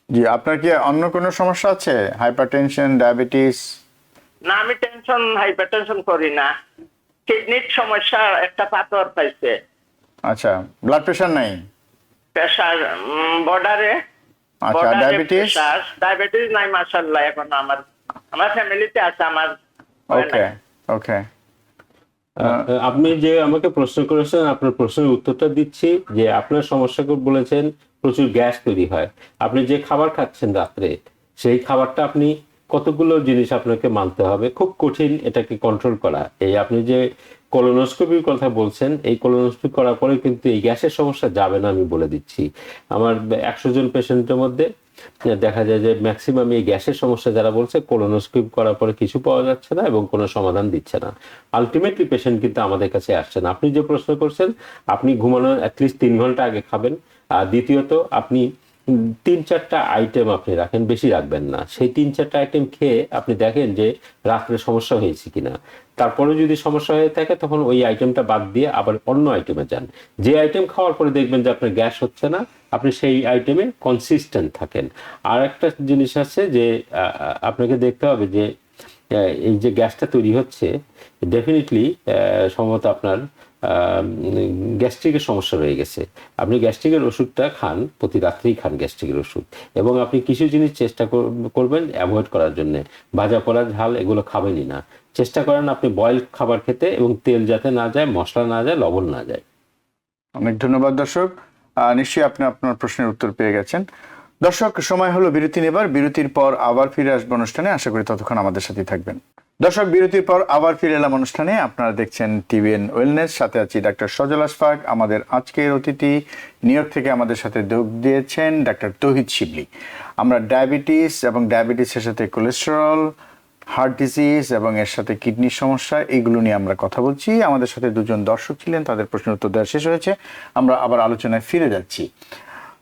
জি, আপনার কি অন্য কোনো সমস্যা আছে? Hypertension, diabetes? না, আমি হাইপারটেনশন করি না। কিডনির সমস্যা, একটা পাথর পাইছে। আচ্ছা, ব্লাড প্রেশার নাই? প্রেশার বর্ডারে। আচ্ছা, ডায়াবেটিস? ডায়াবেটিস নাই মাশাআল্লাহ। এখন আমার ফ্যামিলিতে আছে, আমার হয় ওকে নাই। ওকে। আপনি যে আমাকে প্রশ্ন করেছেন, আপনার প্রশ্নের উত্তরটা দিচ্ছি। যে আপনার সমস্যা বলেছেন প্রচুর গ্যাস তৈরি হয়। আপনি যে খাবার খাচ্ছেন রাত্রে, সেই খাবারটা আপনি কতগুলো জিনিস আপনাকে মানতে হবে, খুব কঠিন এটাকে কন্ট্রোল করা। এই আপনি যে কোলোনোস্কোপির কথা বলছেন, এই কোলোনোস্কোপি করার পরে কিন্তু এই গ্যাসের সমস্যা যাবে না, আমি বলে দিচ্ছি। আমার 100 জন পেশেন্টের মধ্যে দেখা যায় যে ম্যাক্সিমাম এই গ্যাসের সমস্যা যারা বলছে, কোলোনোস্কোপি করার পরে কিছু পাওয়া যাচ্ছে না এবং কোনো সমাধান দিচ্ছে না। আলটিমেটলি পেশেন্ট কিন্তু আমাদের কাছে আসছে না। আপনি যে প্রশ্ন করছেন, আপনি ঘুমানোর অ্যাটলিস্ট 3 ঘন্টা আগে খাবেন। আর দ্বিতীয়ত, আপনি 3-4টা আইটেম আপনি রাখেন, বেশি রাখবেন না। সেই 3-4টা আইটেম খেয়ে আপনি দেখেন যে রাত্রে সমস্যা হয়েছে কিনা। তারপরে যদি সমস্যা হয়ে থাকে, তখন ওই আইটেমটা বাদ দিয়ে আবার অন্য আইটেমে যান। যে আইটেম খাওয়ার পরে দেখবেন যে আপনার গ্যাস হচ্ছে না, আপনি সেই আইটেমে কনসিস্টেন্ট থাকেন। আর একটা জিনিস আছে যে আপনাকে দেখতে হবে যে এই যে গ্যাসটা তৈরি হচ্ছে, ডেফিনেটলি সম্ভবত আপনার গ্যাস্ট্রিকের সমস্যা রয়ে গেছে। আপনি গ্যাস্ট্রিকের ওষুধটা খান, প্রতি রাত্রেই খান গ্যাস্ট্রিকের ওষুধ। এবং আপনি কিছু জিনিস চেষ্টা করবেন অ্যাভয়েড করার জন্য। ভাজা পোড়া ঝাল এগুলো খাবেনই না। চেষ্টা করেন আপনি বয়েল খাবার খেতে, এবং তেল যাতে না যায়, মশলা না যায়, লবণ না যায়। অনেক ধন্যবাদ দর্শক। নিশ্চয়ই আপনি আপনার প্রশ্নের উত্তর পেয়ে গেছেন। দর্শক, সময় হলো বিরতি নেবার। বিরতির পর আবার ফিরে আসবো অনুষ্ঠানে। আশা করি ততক্ষণ আমাদের সাথে থাকবেন। দর্শক, বিরতির পর আবার ফিরে এলাম অনুষ্ঠানে। আপনারা দেখছেন টিভিএন ওয়েলনেস, সাথে আছি ডাক্তার সজল আশফাক। আমাদের আজকের অতিথি নিউ ইয়র্ক থেকে আমাদের সাথে যোগ দিয়েছেন ডাক্তার তৌহিদ শিবলি। আমরা ডায়াবেটিস এবং ডায়াবেটিসের সাথে কোলেস্টেরল, হার্ট ডিজিজ এবং এর সাথে কিডনির সমস্যা, এইগুলো নিয়ে আমরা কথা বলছি। আমাদের সাথে দুজন দর্শক ছিলেন, তাদের প্রশ্নের উত্তর দেওয়া শেষ হয়েছে। আমরা আবার আলোচনায় ফিরে যাচ্ছি।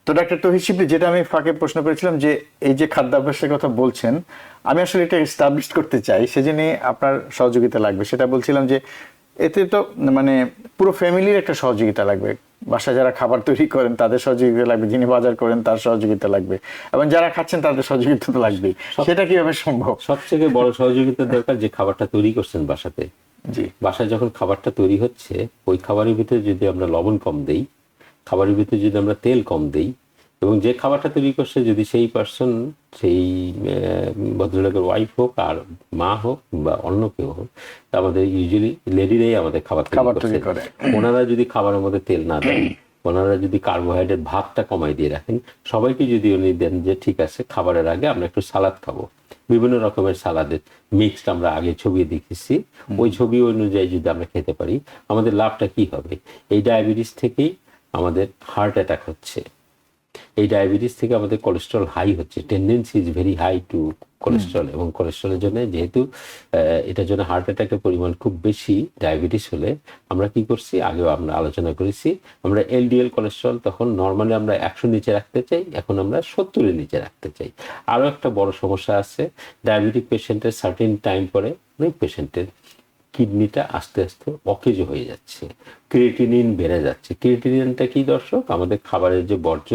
তো তো ডাক্তার তৌহিদ শিবলি, যেটা আমি ফাঁকে প্রশ্ন করেছিলাম যে এই যে খাদ্যাভ্যাসের কথা বলছেন, আমি আসলে এটা এস্টাবলিশ করতে চাই, সেজন্য আপনার সহযোগিতা লাগবে। সেটা বলছিলাম যে এতে তো মানে পুরো ফ্যামিলির একটা সহযোগিতা লাগবে। বাসায় যারা খাবার তৈরি করেন তাদের সহযোগিতা লাগবে, যিনি বাজার করেন তার সহযোগিতা লাগবে, এবং যারা খাচ্ছেন তাদের সহযোগিতা তো লাগবেই। সেটা কিভাবে সম্ভব? সবথেকে বড় সহযোগিতার দরকার যে খাবারটা তৈরি করছেন বাসাতে। জি, বাসায় যখন খাবারটা তৈরি হচ্ছে, ওই খাবারের ভিতরে যদি আমরা লবণ কম দেই, খাবারের ভিতরে যদি আমরা তেল কম দেই, এবং যে খাবারটা তৈরি করছে যদি সেই পার্সন, সেই ভদ্রলোকের ওয়াইফ হোক আর মা হোক বা অন্য কেউ হোক, আমাদের ইউজুয়ালি লেডিরাই আমাদের খাবার তৈরি করে, ওনারা যদি খাবারের মধ্যে তেল না দেন, ওনারা যদি কার্বোহাইড্রেট ভাতটা কমাই দিয়ে রাখেন, সবাইকে যদি উনি দেন যে ঠিক আছে খাবারের আগে আমরা একটু সালাদ খাবো, বিভিন্ন রকমের সালাদের মিক্সড আমরা আগে ছবি দেখেছি, ওই ছবি অনুযায়ী যদি আমরা খেতে পারি, আমাদের লাভটা কি হবে? এই ডায়াবেটিস থেকেই আমাদের হার্ট অ্যাটাক হচ্ছে, এই ডায়াবেটিস থেকে আমাদের কোলেস্ট্রল হাই হচ্ছে, tendency is very high to cholesterol, এবং কোলেস্ট্রলের জন্য যেহেতু এটার জন্য হার্ট অ্যাটাকের পরিমাণ খুব বেশি ডায়াবেটিস হলে আমরা কি করছি, আগেও আমরা আলোচনা করেছি, আমরা এলডিএল কোলেস্ট্রল তখন নর্মালি আমরা 100 নিচে রাখতে চাই, এখন আমরা 70-এর নিচে রাখতে চাই। আরও একটা বড় সমস্যা আছে, ডায়াবেটিক পেশেন্টের সার্টেন টাইম পরে অনেক পেশেন্টের কিডনিটা আস্তে আস্তে অকেজ হয়ে যাচ্ছে, ক্রিয়েটিনিন বেড়ে যাচ্ছে। ক্রিয়েটিনিনটা কি দর্শক? আমাদের খাবারের যে বর্জ্য,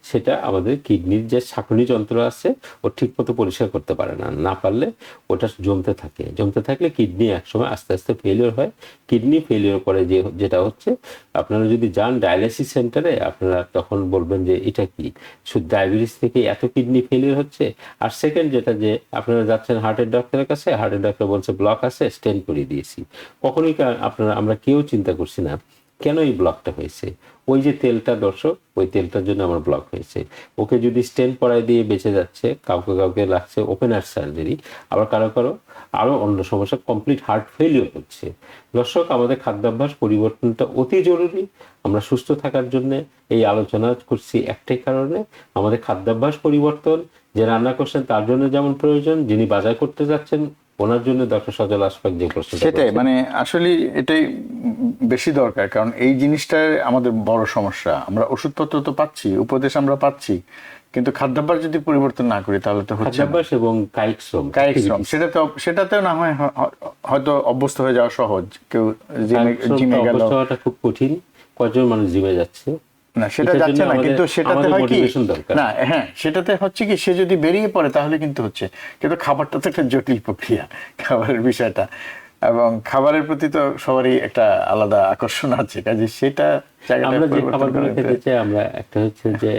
সেটা আমাদের কিডনির যে ছাঁকনি যন্ত্র আছে ও ঠিকমতো পরিষ্কার করতে পারে না, না পারলে ওটা জমতে থাকে, জমতে থাকলে কিডনি একসময় আস্তে আস্তে ফেলিওর হয়। কিডনি ফেলিওর পরে যেটা হচ্ছে, আপনারা যদি যান ডায়ালিসিস সেন্টারে, আপনারা তখন বলবেন যে এটা কি শুধু ডায়াবেটিস থেকে এত কিডনি ফেলিওর হচ্ছে? আর সেকেন্ড যেটা, যে আপনারা যাচ্ছেন হার্টের ডক্টরের কাছে, হার্টের ডক্টর বলছে ব্লক আছে, স্টেন্ট করিয়ে দিয়েছি। কখনোই আমরা কেউ চিন্তা করছি না কেন এই ব্লকটা হয়েছে। ওই যে তেলটা দর্শক, ওই তেলটার জন্য আমার ব্লক হয়েছে। ওকে যদি স্টেন্ট পরায় দিয়ে বেঁচে যাচ্ছে, কাউকে কাউকে লাগছে ওপেন হার্ট সার্জারি, আবার কারো কারো আরও অন্য সমস্যা, কমপ্লিট হার্ট ফেলিওর হচ্ছে। দর্শক, আমাদের খাদ্যাভ্যাস পরিবর্তনটা অতি জরুরি। আমরা সুস্থ থাকার জন্য এই আলোচনা করছি একটাই কারণে, আমাদের খাদ্যাভ্যাস পরিবর্তন। যে রান্না করছেন তার জন্য যেমন প্রয়োজন, যিনি বাজার করতে যাচ্ছেন ওনার জন্য ডক্টর সজল আশফাক যে প্রশ্ন, সেটাই মানে আসলে এটাই বেশি দরকার, কারণ এই জিনিসটা আমাদের বড় সমস্যা। আমরা ওষুধপত্র তো পাচ্ছি, উপদেশ আমরা পাচ্ছি, কিন্তু খাদ্যাভ্যাস যদি পরিবর্তন না করি তাহলে তো হচ্ছে না। খাদ্যাভ্যাস এবং কায়িক শ্রম, সেটাতেও না হয় হয়তো অভ্যস্ত হয়ে যাওয়া সহজ, কেউ জিমে গেল, অভ্যস্ত হওয়াটা খুব কঠিন। কয়জন মানুষ জিমে যাচ্ছে? না সেটা যাচ্ছে না, কিন্তু সেটাতে হয় কি না, হ্যাঁ সেটাতে হচ্ছে কি, সে যদি বেরিয়ে পড়ে তাহলে কিন্তু হচ্ছে, কিন্তু খাবারটা তো একটা জটিল প্রক্রিয়া, খাবারের বিষয়টা, এবং খাবারের প্রতি তো সবারই একটা আলাদা আকর্ষণ আছে, কাজে সেটা আমরা যে খাবারগুলো খেতে চাই, আমরা একটা হচ্ছে যে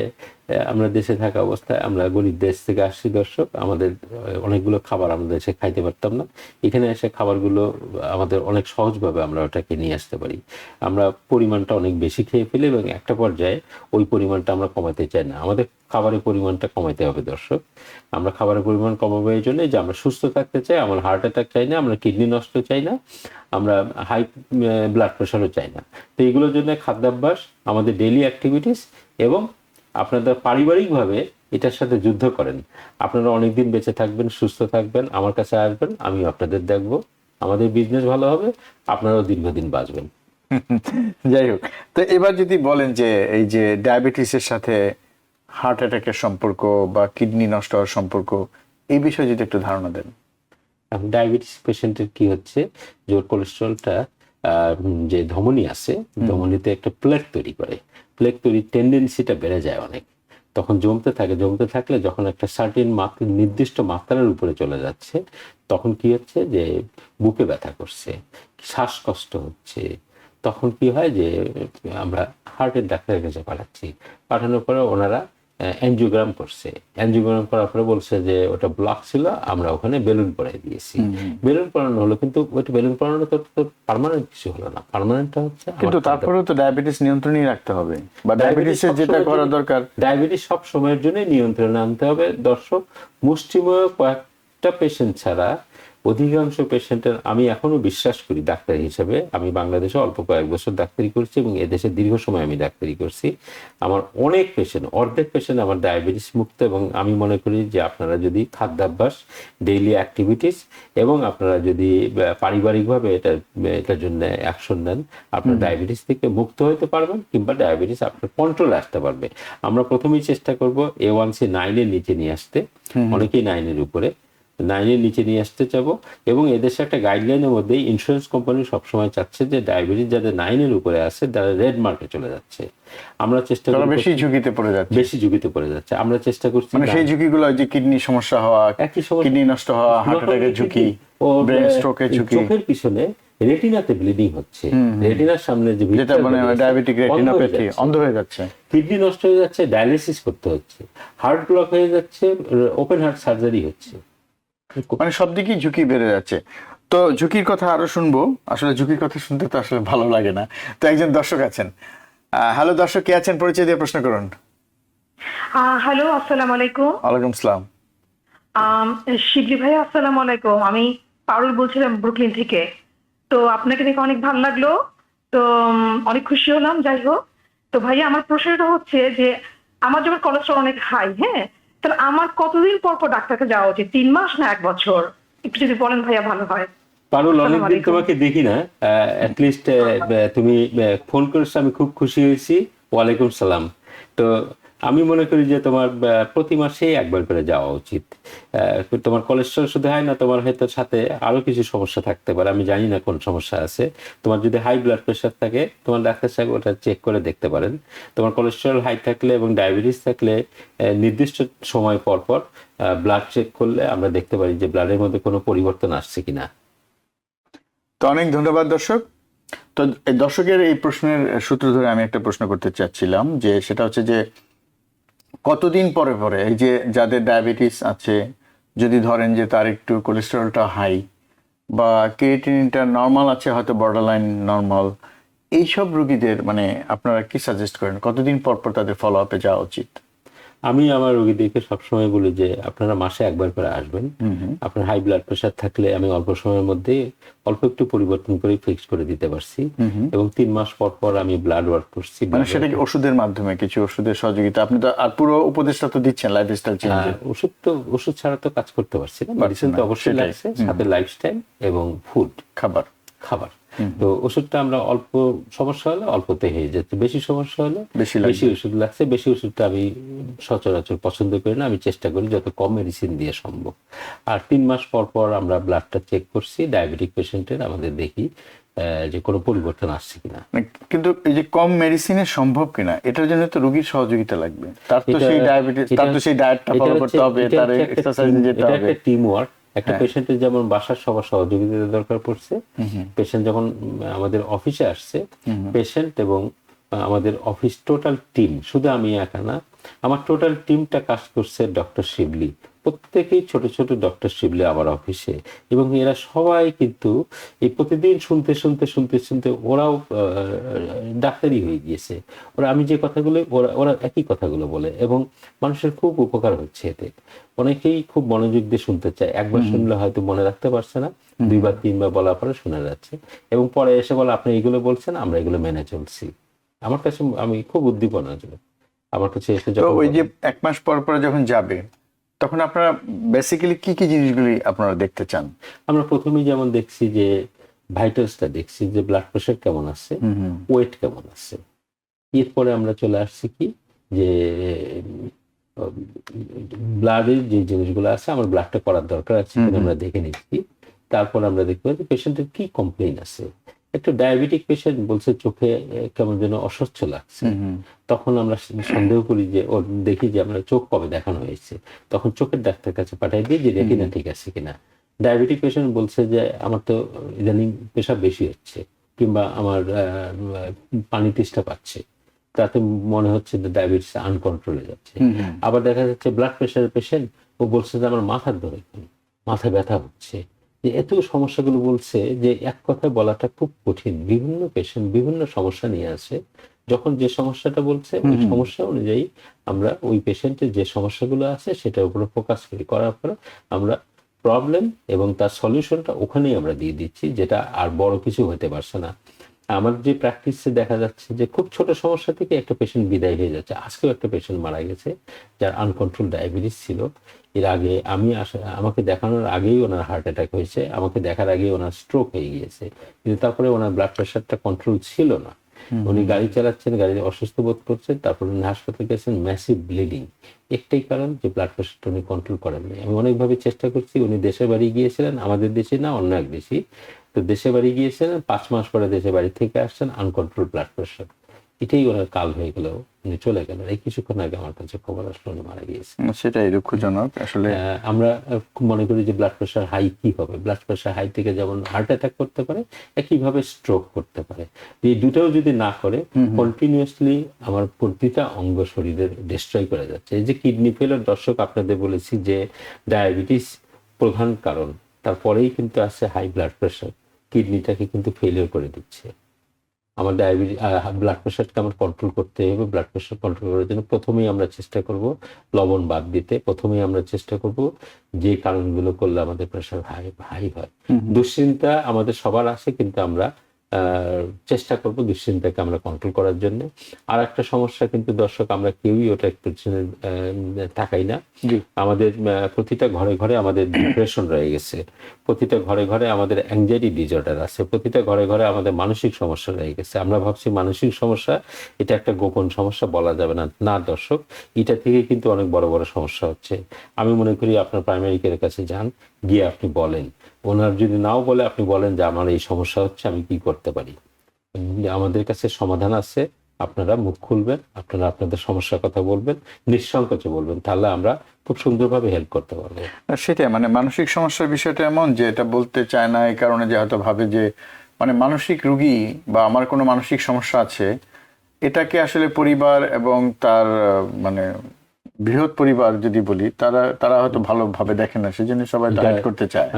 আমরা দেশে থাকা অবস্থায়, আমরা গরিব দেশ থেকে আসছি দর্শক, আমাদের অনেকগুলো খাবার আমরা দেশে খাইতে পারতাম না, এখানে এসে খাবারগুলো আমাদের অনেক সহজভাবে আমরা ওটাকে নিয়ে আসতে পারি। আমরা পরিমাণটা অনেক বেশি খেয়ে ফেলি এবং একটা পর্যায়ে ওই পরিমাণটা আমরা কমাতে চাই না। আমাদের খাবারের পরিমাণটা কমাতে হবে দর্শক। আমরা খাবারের পরিমাণ কমাবো এই জন্যই যে আমরা সুস্থ থাকতে চাই, আমরা হার্ট অ্যাটাক চাই না, আমরা কিডনি নষ্ট চাই না, আমরা হাই ব্লাড প্রেশারও চাই না। তো এইগুলোর জন্য খাদ্যাভ্যাস, আমাদের ডেইলি অ্যাক্টিভিটিস, এবং আপনাদের পারিবারিকভাবে এটার সাথে যুদ্ধ করেন। আপনারা অনেকদিন বেঁচে থাকবেন, সুস্থ থাকবেন, আমার কাছে আসবেন, আমি আপনাদের দেখব, আমাদের বিজনেস ভালো হবে, আপনারাও দীর্ঘদিন বাঁচবেন। যাই হোক, তো এবার যদি বলেন যে এই যে ডায়াবেটিসের সাথে হার্ট অ্যাটাকের সম্পর্ক বা কিডনি নষ্ট হওয়ার সম্পর্ক, এই বিষয়ে যদি একটু ধারণা দেন। ডায়াবেটিস পেশেন্টের কি হচ্ছে, যে ওর কোলেস্ট্রলটা যে ধমনী আছে, ধমনীতে একটা প্লেক তৈরি করে, প্লেক তৈরির টেন্ডেন্সিটা বেড়ে যায় অনেক, তখন জমতে থাকে, জমতে থাকলে যখন একটা সার্টেন নির্দিষ্ট মাত্রার উপরে চলে যাচ্ছে, তখন কি হচ্ছে যে বুকে ব্যথা করছে, শ্বাসকষ্ট হচ্ছে, তখন কি হয় যে আমরা হার্টের ডাক্তারের কাছে পাঠানোর পরে ওনারা অ্যাঞ্জিওগ্রাম করছে, অ্যাঞ্জিওগ্রাম করার পরে বলছে যে ওটা ব্লক ছিল, আমরা ওখানে বেলুন পরাই দিয়েছি। বেলুন পরানো হলো, কিন্তু ওইটা বেলুন পরানো তো পার্মানেন্ট কিছু হলো না, পার্মানেন্টটা হচ্ছে, কিন্তু তারপরেও তো ডায়াবেটিস নিয়ন্ত্রণে রাখতে হবে, বা ডায়াবেটিসের যেটা করা দরকার, ডায়াবেটিস সব সময়ের জন্য নিয়ন্ত্রণে আনতে হবে দর্শক। মুষ্টিমেয় কয়েকটা পেশেন্ট ছাড়া অধিকাংশ পেশেন্টের, আমি এখনো বিশ্বাস করি ডাক্তার হিসেবে, আমি বাংলাদেশে অল্প কয়েক বছর ডাক্তারি করছি এবং এদেশে দীর্ঘ সময় আমি ডাক্তারি করছি, আমার অনেক পেশেন্ট, অর্ধেক পেশেন্ট আমার ডায়াবেটিস মুক্ত। এবং আমি মনে করি যে আপনারা যদি খাদ্যাভ্যাস, ডেইলি অ্যাক্টিভিটিস এবং আপনারা যদি পারিবারিকভাবে এটার জন্য অ্যাকশন নেন, আপনার ডায়াবেটিস থেকে মুক্ত হতে পারবেন, কিংবা ডায়াবেটিস আপনার কন্ট্রোলে আসতে পারবে। আমরা প্রথমেই চেষ্টা করব A1C 9-এর নিচে নিয়ে আসতে, অনেকেই 9-এর উপরে, 9-এর নিচে নিয়ে আসতে চাবো। এবং এদেশে একটা গাইডলাইনের মধ্যে ইন্স্যুরেন্স কোম্পানি সবসময় চাচ্ছে যে ডায়াবেটিস যাদের 9-এর উপরে আছে তারা রেড মার্কে চলে যাচ্ছে। আমরা চেষ্টা করি, বেশি ঝুঁকিতে পড়ে যাচ্ছে, বেশি ঝুঁকিতে পড়ে যাচ্ছে। আমরা চেষ্টা করছি মানে সেই ঝুঁকিগুলো, যে কিডনি সমস্যা হওয়া, একই সমস্যা, কিডনি নষ্ট হওয়া, হার্ট অ্যাটাকের ঝুঁকি, ব্রেন স্ট্রোকের ঝুঁকি, চোখের পিছনে রেটিনাতে ব্লিডিং হচ্ছে, রেটিনার সামনে যে যেটা মানে ডায়াবেটিক রেটিনোপ্যাথি, অন্ধ হয়ে যাচ্ছে, কিডনি নষ্ট হয়ে যাচ্ছে, ডায়ালিসিস করতে হচ্ছে, হার্ট ব্লক হয়ে যাচ্ছে, ওপেন হার্ট সার্জারি হচ্ছে, মানে সব দিকেই ঝুঁকি বেড়ে যাচ্ছে। তো ঝুঁকির কথা আরো শুনবো, আসলে ঝুঁকির কথা শুনতে তো আসলে ভালো লাগে না। তো একজন দর্শক আছেন, হ্যালো দর্শক, কে আছেন, পরিচয় দিয়ে প্রশ্ন করুন। হ্যালো, আসসালামু আলাইকুম। ওয়ালাইকুম আসসালাম। শিবলি ভাই, আসসালামু আলাইকুম। আমি পারুল বলছিলাম ব্রুকলিন থেকে। তো আপনাকে দেখে অনেক ভালো লাগলো, তো অনেক খুশি হলাম। যাই হোক, তো ভাইয়া আমার প্রশ্নটা হচ্ছে যে আমার যখন কোলেস্ট্রল অনেক হাই, হ্যাঁ, তাহলে আমার কতদিন পর পর ডাক্তারকে যাওয়া উচিত? 3 মাস না 1 বছর? একটু যদি বলেন ভাইয়া ভালো হয়। পারুল, আসসালামু অনেকদিন আলাইকুম। তোমাকে দেখি না, অ্যাটলিস্ট তুমি ফোন করেছো, আমি খুব খুশি হয়েছি। ওয়ালাইকুম সালাম। তো আমি মনে করি যে তোমার প্রতি মাসে একবার করে যাওয়া উচিত। তোমার কোলেস্ট্রল শুধু হয় না, তোমার হয়তো সাথে আরো কিছু সমস্যা থাকতে পারে, আমি জানি না কোন সমস্যা আছে। তোমার যদি হাই ব্লাড প্রেশার থাকে, তোমার ডাক্তার সাহেব ওটা চেক করে দেখতে পারেন। তোমার কোলেস্ট্রল হাই থাকলে এবং ডায়াবেটিস থাকলে নির্দিষ্ট সময় পর পর ব্লাড চেক করলে আমরা দেখতে পারি যে ব্লাডের মধ্যে কোনো পরিবর্তন আসছে কিনা। তো অনেক ধন্যবাদ দর্শক। তো এই দর্শকের এই প্রশ্নের সূত্র ধরে আমি একটা প্রশ্ন করতে চাচ্ছিলাম, যে সেটা হচ্ছে যে কতদিন পরে পরে এই যে যাদের ডায়াবেটিস আছে, যদি ধরেন যে তার একটু কোলেস্টেরলটা হাই বা ক্রিয়েটিনিনটা নর্মাল আছে, হয়তো বর্ডারলাইন নর্মাল, এইসব রোগীদের মানে আপনারা কি সাজেস্ট করেন, কতদিন পর পর তাদের ফলো আপে যাওয়া উচিত? আমি আমার রোগীদেরকে সবসময় বলি যে আপনারা মাসে একবার করে আসবেন। আপনার হাই ব্লাড প্রেশার থাকলে আমি অল্প সময়ের মধ্যে অল্প একটু পরিবর্তন করে ফিক্স করে দিতে পারছি, এবং 3 মাস পর পর আমি ব্লাড ওয়ার্ক করছি। মানে সেটা কি ওষুধের মাধ্যমে, কিছু ওষুধের সহযোগিতা? আপনি তো আর পুরো উপদেশটা তো দিচ্ছেন লাইফস্টাইল চেঞ্জে। ওষুধ ছাড়া তো কাজ করতে পারছি না, মেডিসিন তো অবশ্যই লাগছে, সাথে লাইফস্টাইল এবং ফুড, খাবার। তো ওষুধটা আমরা অল্প সমস্যা হলে অল্পতে হয়ে যাচ্ছে, বেশি সমস্যা হলে বেশি ওষুধ লাগছে। বেশি ওষুধটা আমি সচরাচর পছন্দ করি না, আমি চেষ্টা করি যত কম মেডিসিন দিয়ে সম্ভব। আর 3 মাস পর পর আমরা ব্লাডটা চেক করছি ডায়াবেটিক পেশেন্টের, আমাদের দেখি যে কোনো পরিবর্তন আসছে কিনা। কিন্তু এই যে কম মেডিসিনে সম্ভব কিনা, এটার জন্য তো রোগীর সহযোগিতা লাগবে। তার তো সেই ডায়াবেটিস, তার তো সেই ডায়েটটা ফলো করতে হবে, তার এক্সারসাইজে যেতে হবে। এটা একটা টিম ওয়ার্ক। একটা পেশেন্টের যেমন বাসার সবার সহযোগিতা দরকার পড়ছে, পেশেন্ট যখন আমাদের অফিসে আসছে, পেশেন্ট এবং আমাদের অফিস টোটাল টিম, শুধু আমি একা না, আমার টোটাল টিমটা কাজ করছে ডক্টর শিবলি। প্রত্যেকেই ছোট ছোট ডক্টর শিবলি আমার অফিসে, এবং এরা সবাই কিন্তু এই প্রতিদিন শুনতে শুনতে শুনতে শুনতে ওরাও ডাক্তারি হয়ে গিয়েছে। ওরা আমি যে কথাগুলো, ওরা একই কথাগুলো বলে, এবং মানুষের খুব উপকার হচ্ছে এতে। অনেকেই খুব মনোযোগ দিয়ে শুনতে চায়, একবার শুনলে হয়তো মনে রাখতে পারছে না, 2বার 3বার বলার পরে শোনা যাচ্ছে, এবং পরে এসে বলে আপনি এগুলো বলছেন, আমরা এগুলো মেনে চলছি। আমার কাছে আমি খুব উদ্দীপনা আসবে আমার কাছে এসে। তো ওই যে 1 মাস পর পর যখন যাবে, তখন আপনারা বেসিক্যালি কি কি জিনিসগুলি আপনারা দেখতে চান? আমরা প্রথমেই যেমন দেখছি যে ভাইটালসটা দেখছি, যে ব্লাড প্রেশার কেমন আছে, ওয়েট কেমন আছে। এরপরে আমরা চলে আসছি কি যে ব্লাডের যে জিনিসগুলো আছে, আমার ব্লাডটা করার দরকার আছে আমরা দেখে নিচ্ছি। তারপর আমরা দেখবো যে পেশেন্টের কি কমপ্লেইন আছে। একটু ডায়াবেটিক পেশেন্ট বলছে চোখে কেমন যেন অস্বচ্ছ লাগছে, তখন আমরা সন্দেহ করি যে ওর দেখি যে আমরা চোখ কবে দেখানো হয়েছে, তখন চোখের ডাক্তার কাছে পাঠাই দিই যে রেটিনা ঠিক আছে কিনা। ডায়াবেটিক পেশেন্ট বলছে যে আমার তো ইদানিং পেশাব বেশি হচ্ছে, কিংবা আমার পানি তেষ্টা পাচ্ছে, তাতে মনে হচ্ছে যে ডায়াবেটিস আনকন্ট্রোলে যাচ্ছে। আবার দেখা যাচ্ছে ব্লাড প্রেশারের পেশেন্ট, ও বলছে যে আমার মাথার ধরে মাথা ব্যথা হচ্ছে। যে এত সমস্যাগুলো বলছে যে এক কথায় বলাটা খুব কঠিন। বিভিন্ন পেশেন্ট বিভিন্ন সমস্যা নিয়ে আসে, যখন যে সমস্যাটা বলছে ওই সমস্যা অনুযায়ী আমরা ওই পেশেন্টের যে সমস্যাগুলো আছে সেটার উপরে ফোকাস করি, করার পরে আমরা প্রবলেম এবং তার সলিউশনটা ওখানেই আমরা দিয়ে দিচ্ছি, যেটা আর বড় কিছু হতে পারছে না। আমার যে প্র্যাকটিসে দেখা যাচ্ছে যে খুব ছোট সমস্যা থেকে একটা পেশেন্ট বিদায় হয়ে যাচ্ছে। আজকেও একটা পেশেন্ট মারা গেছে যার আনকন্ট্রোল ডায়াবেটিস ছিল। এর আগে আমাকে দেখানোর আগেই ওনার হার্ট অ্যাটাক হয়েছে, আমাকে দেখার আগেই ওনার স্ট্রোক হয়ে গিয়েছে, কিন্তু তারপরে ওনার ব্লাড প্রেশারটা কন্ট্রোল ছিল না। উনি গাড়ি চালাচ্ছেন, গাড়িতে অসুস্থ বোধ করছেন, তারপর উনি হাসপাতালে গেছেন, ম্যাসিভ ব্লিডিং। একটাই কারণ যে ব্লাড প্রেশারটা উনি কন্ট্রোল করেননি। আমি অনেকভাবে চেষ্টা করছি, উনি দেশের বাড়ি গিয়েছিলেন, আমাদের দেশে না, অন্য এক দেশে। তো দেশে বাড়ি গিয়েছিলেন, 5 মাস পরে দেশে বাড়ি থেকে আসছেন, আনকন্ট্রোল ব্লাড প্রেশার। এটাই ওনার কাল হয়ে গেল, উনি চলে গেলেন। এই কিছুক্ষণ আগে আমার কাছে খবর আসলো উনি মারা গিয়েছে। সেটাই দুঃখজনক আসলে। আমরা মনে করি যে ব্লাড প্রেশার হাই কি হবে, ব্লাড প্রেশার হাই থেকে যেমন হার্ট অ্যাটাক করতে পারে, একইভাবে স্ট্রোক করতে পারে। এই দুটাও যদি না করে, কন্টিনিউয়াসলি আমার প্রতিটা অঙ্গ শরীরের ডিস্ট্রয় করে যাচ্ছে। এই যে কিডনি ফেলার, দর্শক আপনাদের বলেছি যে ডায়াবেটিস প্রধান কারণ, তারপরেই কিন্তু আসছে হাই ব্লাড প্রেশার, কিডনিটাকে কিন্তু ফেলিওর করে দিচ্ছে। আমার ব্লাড প্রেশারকে আমার কন্ট্রোল করতে হবে। ব্লাড প্রেশার কন্ট্রোল করার জন্য প্রথমেই আমরা চেষ্টা করব লবণ বাদ দিতে। প্রথমেই আমরা চেষ্টা করব যে কারণগুলো করলে আমাদের প্রেশার হাই হয়। দুশ্চিন্তা আমাদের সবার আছে, কিন্তু আমরা চেষ্টা করব দুশ্চিন্তাকে আমরা কন্ট্রোল করার জন্য। আর একটা সমস্যা কিন্তু দর্শক, আমরা কেউই ওটা পেছনে তাকাই না। আমাদের প্রতিটা ঘরে ঘরে আমাদের ডিপ্রেশন রয়ে গেছে, প্রতিটা ঘরে ঘরে আমাদের অ্যাংজাইটি ডিসঅর্ডার আছে, প্রতিটা ঘরে ঘরে আমাদের মানসিক সমস্যা রয়ে গেছে। আমরা ভাবছি মানসিক সমস্যা এটা একটা গোপন সমস্যা, বলা যাবে না। না দর্শক, এটা থেকে কিন্তু অনেক বড় বড় সমস্যা হচ্ছে। আমি মনে করি আপনার প্রাইমারি কেয়ারের কাছে যান, গিয়ে আপনি বলেন, ওনার যদি নাও বলে আপনি বলেন যে আমার এই সমস্যা হচ্ছে, আমি কি করতে পারি। আমাদের কাছে সমাধান আছে। আপনারা মুখ খুলবেন, আপনারা আপনাদের সমস্যার কথা বলবেন, নিঃসংকোচে বলবেন, তাহলে আমরা খুব সুন্দরভাবে হেল্প করতে পারবো। সেটাই, মানে মানসিক সমস্যার বিষয়টা এমন যে এটা বলতে চায় না, এই কারণে যে হয়তো ভাবে যে মানে মানসিক রোগী বা আমার কোনো মানসিক সমস্যা আছে, এটাকে আসলে পরিবার এবং তার মানে বৃহৎ পরিবার যদি বলি, তারা হয়তো ভালোভাবে দেখে না, সেজন্য সবাই হাইড করতে চায়।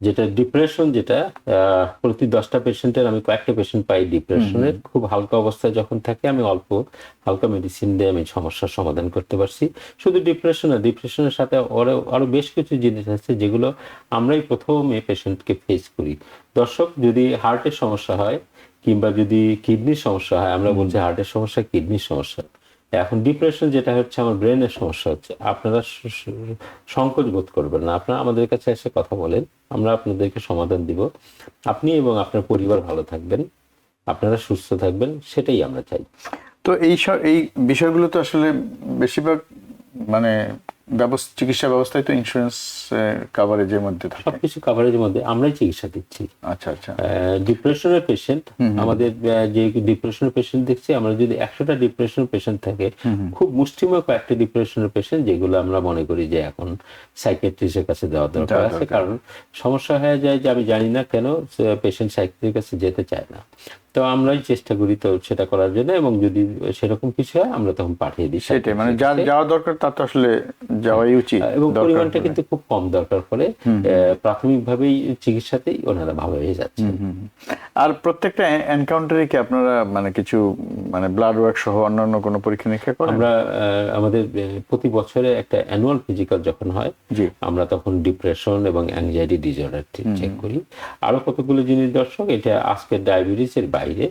যেটা ডিপ্রেশন, যেটা প্রতি 10টা পেশেন্টের আমি কয়েকটা পেশেন্ট পাই ডিপ্রেশনের। খুব হালকা অবস্থায় যখন থাকে, আমি অল্প হালকা মেডিসিন দিয়ে আমি সমস্যার সমাধান করতে পারছি। শুধু ডিপ্রেশনের সাথে আরো বেশ কিছু জিনিস আছে যেগুলো আমরাই প্রথমে পেশেন্টকে ফেস করি। দর্শক, যদি হার্টের সমস্যা হয় কিংবা যদি কিডনির সমস্যা হয়, আমরা বলছি হার্টের সমস্যা, কিডনির সমস্যা। এখন ডিপ্রেশন যেটা হচ্ছে আমার ব্রেনের সমস্যা হচ্ছে, আপনারা সংকোচ বোধ করবেন না, আপনারা আমাদের কাছে এসে কথা বলেন, আমরা আপনাদেরকে সমাধান দিব। আপনি এবং আপনার পরিবার ভালো থাকবেন, আপনারা সুস্থ থাকবেন, সেটাই আমরা চাই। তো এই বিষয়গুলো তো আসলে বেশিরভাগ মানে চিকিৎসা ব্যবস্থায় তো ইন্স্যুরেন্স কভারেজের মধ্যে থাকে, সবকিছু কভারেজের মধ্যে আমরাই চিকিৎসা দিচ্ছি। আচ্ছা আচ্ছা। ডিপ্রেশনের পেশেন্ট, আমাদের যে ডিপ্রেশনের পেশেন্ট দেখছি, আমরা যদি 100টা ডিপ্রেশনের পেশেন্ট থাকে, খুব মুষ্টিমেয় কয়েকটা ডিপ্রেশনের পেশেন্ট যেগুলো আমরা মনে করি যে এখন সাইকিয়াট্রিস্টের কাছে যাওয়া দরকার আছে। কারণ সমস্যা হয়ে যায় যে আমি জানি না কেন পেশেন্ট সাইকিয়াট্রিস্টের কাছে যেতে চায় না, তো আমরাই চেষ্টা করি তো সেটা করার জন্য, এবং যদি সেরকম কিছু হয় আমরা তখন পাঠিয়ে দিই। সেটাই, মানে যাওয়া দরকার তা তো আসলে যাওয়াই উচিত, এবং পরিমাণটা কিন্তু খুব কম দরকার পড়ে। প্রাথমিকভাবেই চিকিৎসাতেই ওনারা ভালো হয়ে যাচ্ছে। আর প্রত্যেকটা এনকাউন্টারে কি আপনারা মানে কিছু মানে ব্লাড ওয়ার্ক সহ অন্যান্য কোনো পরীক্ষা নিরীক্ষা করেন? আমরা আমাদের প্রতি বছরে একটা অ্যানুয়াল ফিজিক্যাল যখন হয়, আমরা তখন ডিপ্রেশন এবং অ্যাংজাইটি ডিসঅর্ডার চেক করি। আরো কতগুলো জিনিস দর্শক, এটা আজকে ডায়াবেটিসের বাইরে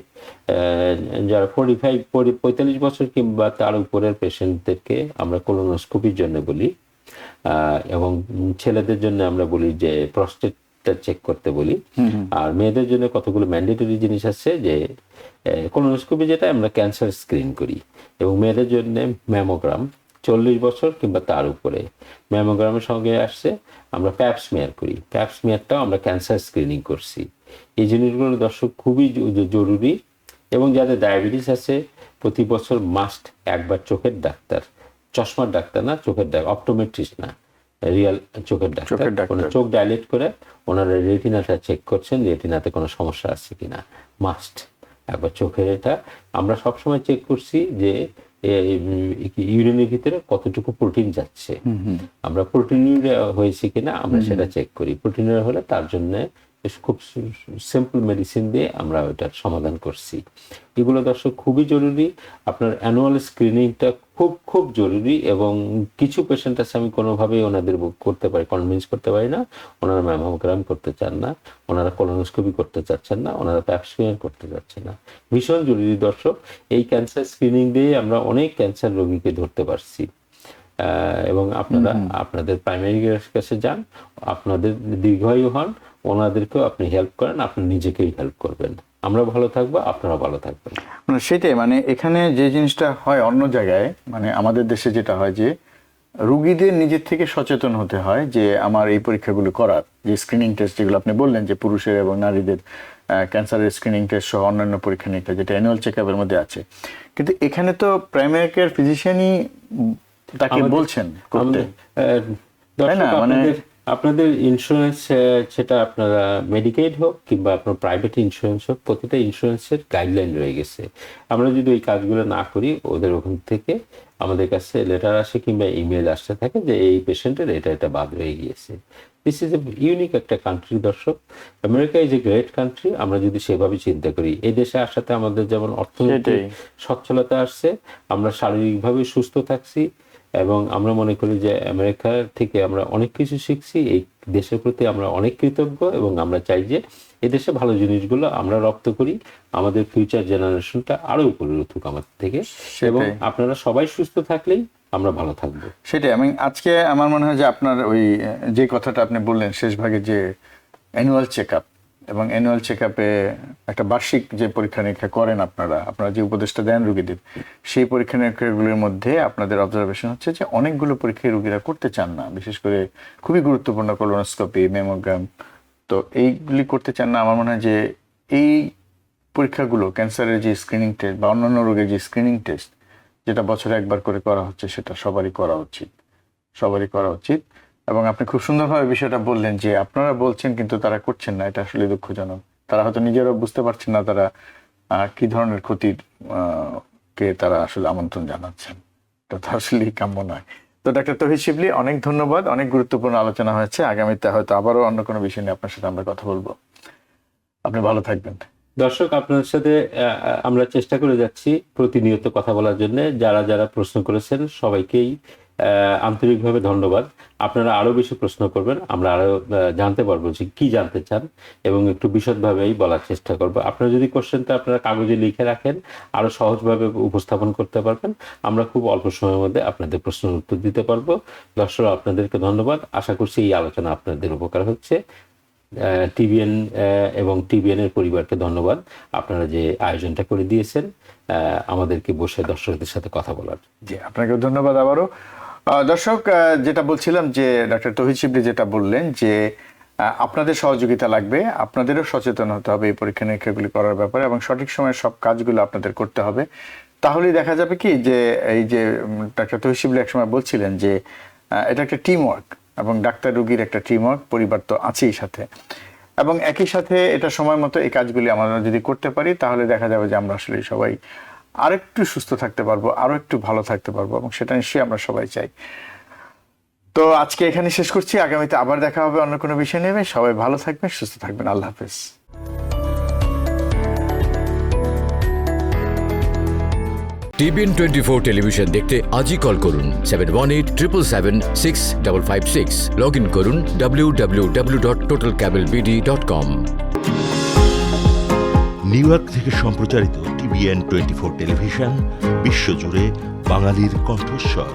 যারা 45 বছর কিংবা তার উপরের পেশেন্টদেরকে আমরা কোলোনোস্কোপির জন্য বলি, এবং ছেলেদের জন্য আমরা বলি যে প্রস্টেটটা চেক করতে বলি। আর মেয়েদের জন্য কতগুলো ম্যান্ডেটরি জিনিস আছে, যে কোলোনোস্কোপি যেটা আমরা ক্যান্সার স্ক্রিন করি, এবং মেয়েদের জন্য ম্যামোগ্রাম 40 বছর কিংবা তার উপরে। ম্যামোগ্রামের সঙ্গে আসছে আমরা প্যাপস্মিয়ার করি, প্যাপস্মিয়ারটাও আমরা ক্যান্সার স্ক্রিনিং করছি। এই জিনিসগুলো দর্শক খুবই জরুরি। এবং যাদের ডায়াবেটিস আছে, প্রতি বছর মাস্ট একবার চোখের ডাক্তার, চশমার ডাক্তার না, চোখের ডাক্তার, অপটোমেট্রিস্ট না, রিয়েল চোখের ডাক্তার, চোখ ডাইলেট করে ওনারা রেটিনাটা চেক করছেন, রেটিনাতে কোনো সমস্যা আছে কিনা, মাস্ট একবার চোখের। এটা আমরা সবসময় চেক করছি যে ইউরিনের ভিতরে কতটুকু প্রোটিন যাচ্ছে, আমরা প্রোটিন হয়েছে কিনা আমরা সেটা চেক করি। প্রোটিনের হলে তার জন্য খুব সিম্পল মেডিসিন দিয়ে আমরা ওটার সমাধান করছি। এগুলো দর্শক খুবই জরুরি। আপনার অ্যানুয়াল স্ক্রিনিংটা খুব খুব জরুরি, এবং কিছু পেশেন্ট আছে আমি কোনোভাবেই ওনাদের কনভিন্স করতে পারি না। ওনারা ম্যামোগ্রাম করতে চান না, ওনারা কোলোনোস্কোপি করতে চাচ্ছেন না, ওনারা প্যাপ স্মিয়ার করতে চাচ্ছেন না। ভীষণ জরুরি দর্শক। এই ক্যান্সার স্ক্রিনিং দিয়ে আমরা অনেক ক্যান্সার রোগীকে ধরতে পারছি। এবং আপনারা আপনাদের প্রাইমারি কাছে যান, আপনাদের দীর্ঘায়ু হন, ওনাদেরকেও আপনি হেল্প করেন, আপনি নিজেকেই হেল্প করবেন। আমরা ভালো থাকবো, আপনারা ভালো থাকবেন। সেটাই, মানে এখানে যে জিনিসটা হয় অন্য জায়গায়, মানে আমাদের দেশে যেটা হয় যে রুগীদের নিজের থেকে সচেতন হতে হয় যে আমার এই পরীক্ষাগুলো করার, যে স্ক্রিনিং টেস্ট যেগুলো আপনি বললেন যে পুরুষের এবং নারীদের ক্যান্সারের স্ক্রিনিং টেস্ট সহ অন্যান্য পরীক্ষা নিরীক্ষা যেটা অ্যানুয়াল চেক আপের মধ্যে আছে, কিন্তু এখানে তো প্রাইমারি কেয়ার ফিজিশিয়ানই তাকে বলছেন করতে, তাই না? মানে আপনাদের ইন্স্যুরেন্স, সেটা আপনারা মেডিকেড হোক কিংবা আপনার প্রাইভেট ইন্স্যুরেন্স হোক, প্রতিটা ইন্স্যুরেন্সের গাইডলাইন রয়ে গেছে। আমরা যদি ওই কাজগুলো না করি, ওদের ওখান থেকে আমাদের কাছে লেটার আসে কিংবা ইমেল আসতে থাকে যে এই পেশেন্টের এটা বাদ রয়ে গিয়েছে। দিস ইজ এ ইউনিক একটা কান্ট্রি দর্শক। America is a great country. আমরা যদি সেভাবে চিন্তা করি, এই দেশে আসাতে আমাদের যেমন অর্থনৈতিক সচ্ছলতা আসছে, আমরা শারীরিকভাবে সুস্থ থাকছি, এবং আমরা মনে করি যে আমেরিকা থেকে আমরা অনেক কিছু শিখছি। এই দেশের প্রতি আমরা অনেক কৃতজ্ঞ, এবং আমরা চাই যে এদেশে ভালো জিনিসগুলো আমরা রপ্ত করি, আমাদের ফিউচার জেনারেশনটা আরো উপরে উঠুক আমাদের থেকে, এবং আপনারা সবাই সুস্থ থাকলেই আমরা ভালো থাকবো। সেটাই। আমি আজকে আমার মনে হয় যে আপনার ওই যে কথাটা আপনি বললেন শেষ ভাগে, যে অ্যানুয়াল চেক আপ, এবং অ্যানুয়াল চেক আপে একটা বার্ষিক যে পরীক্ষা নিরীক্ষা করেন আপনারা যে উপদেশটা দেন রুগীদের, সেই পরীক্ষা নিরীক্ষাগুলির মধ্যে আপনাদের অবজারভেশন হচ্ছে যে অনেকগুলো পরীক্ষায় রুগীরা করতে চান না, বিশেষ করে খুবই গুরুত্বপূর্ণ কোলোনোস্কোপি, ম্যামোগ্রাম, তো এইগুলি করতে চান না। আমার মনে হয় যে এই পরীক্ষাগুলো, ক্যান্সারের যে স্ক্রিনিং টেস্ট বা অন্যান্য রোগের যে স্ক্রিনিং টেস্ট, যেটা বছরে একবার করে করা হচ্ছে, সেটা সবারই করা উচিত। এবং আপনি খুব সুন্দরভাবে বিষয়টা বললেন যে আপনারা বলছেন কিন্তু তারা করছেন না, এটা আসলে দুঃখজনক। তারা হয়তো নিজেরাও বুঝতে পারছেন না তারা কি ধরনের ক্ষতির কে তারা আসলে আমন্ত্রণ জানাচ্ছেন। এটা তো আসলে কাম্য নয়। তো ডাক্তার তৌহিদ শিবলী, অনেক ধন্যবাদ। অনেক গুরুত্বপূর্ণ আলোচনা হয়েছে। আগামীতে হয়তো আবারও অন্য কোনো বিষয় নিয়ে আপনার সাথে আমরা কথা বলবো। আপনি ভালো থাকবেন। দর্শক, আপনার সাথে আমরা চেষ্টা করে যাচ্ছি প্রতিনিয়ত কথা বলার জন্য। যারা যারা প্রশ্ন করেছেন সবাইকেই আন্তরিকভাবে ধন্যবাদ। আপনারা আরো বেশি প্রশ্ন করবেন, আমরা আরো জানতে পারবো যে কি জানতে চান, এবং একটু বিশদভাবেই বলার চেষ্টা করব। আপনারা যদি কোশ্চেনটা আপনারা কাগজে লিখে রাখেন, আরো সহজভাবে উপস্থাপন করতে পারবেন। আমরা খুব অল্প সময়ের মধ্যে আপনাদের প্রশ্নের উত্তর দিতে পারবো। দর্শক, আপনাদেরকে ধন্যবাদ। আশা করছি এই আলোচনা আপনাদের উপকার হচ্ছে। টিবিএন এবং টিবিএন এর পরিবারকে ধন্যবাদ, আপনারা যে আয়োজনটা করে দিয়েছেন আমাদেরকে বসে দর্শকদের সাথে কথা বলার। জি, আপনাকে ধন্যবাদ আবারও। দর্শক, যেটা বলছিলাম যে ডাক্তার তৌহিদ শিবলী যেটা বললেন যে আপনাদের সহযোগিতা লাগবে, আপনাদেরও সচেতন হতে হবে এই পরীক্ষা নিরীক্ষাগুলি করার ব্যাপারে, এবং সঠিক সময়ে সব কাজগুলো আপনাদের করতে হবে। তাহলেই দেখা যাবে কি যে এই যে ডাক্তার তৌহিদ শিবলী একসময় বলছিলেন যে এটা একটা টিম ওয়ার্ক, এবং ডাক্তার রোগীর একটা টিম ওয়ার্ক, পরিবার তো আছেই সাথে, এবং একই সাথে এটা সময় মতো এই কাজগুলি আমরা যদি করতে পারি, তাহলে দেখা যাবে যে আমরা আসলে সবাই আরেকটু সুস্থ থাকতে পারবো, আরো একটু ভালো থাকতে পারবো, এবং সেটা নিশ্চয়ই আমরা সবাই চাই। তো আজকে এখানে শেষ করছি। আগামীতে আবার দেখা হবে অন্য কোনো বিষয় নিয়ে। সবাই ভালো থাকবেন, সুস্থ থাকবেন। আল্লাহ হাফেজ। টিবিএন 24 টেলিভিশন দেখতে আজই কল করুন 7187776556। লগ ইন করুন www.totalcablebd.com। নিউ ইয়র্ক থেকে সম্প্রচারিত টিবিএন 24 টেলিভিশন বিশ্বজুড়ে বাঙালির কণ্ঠস্বর।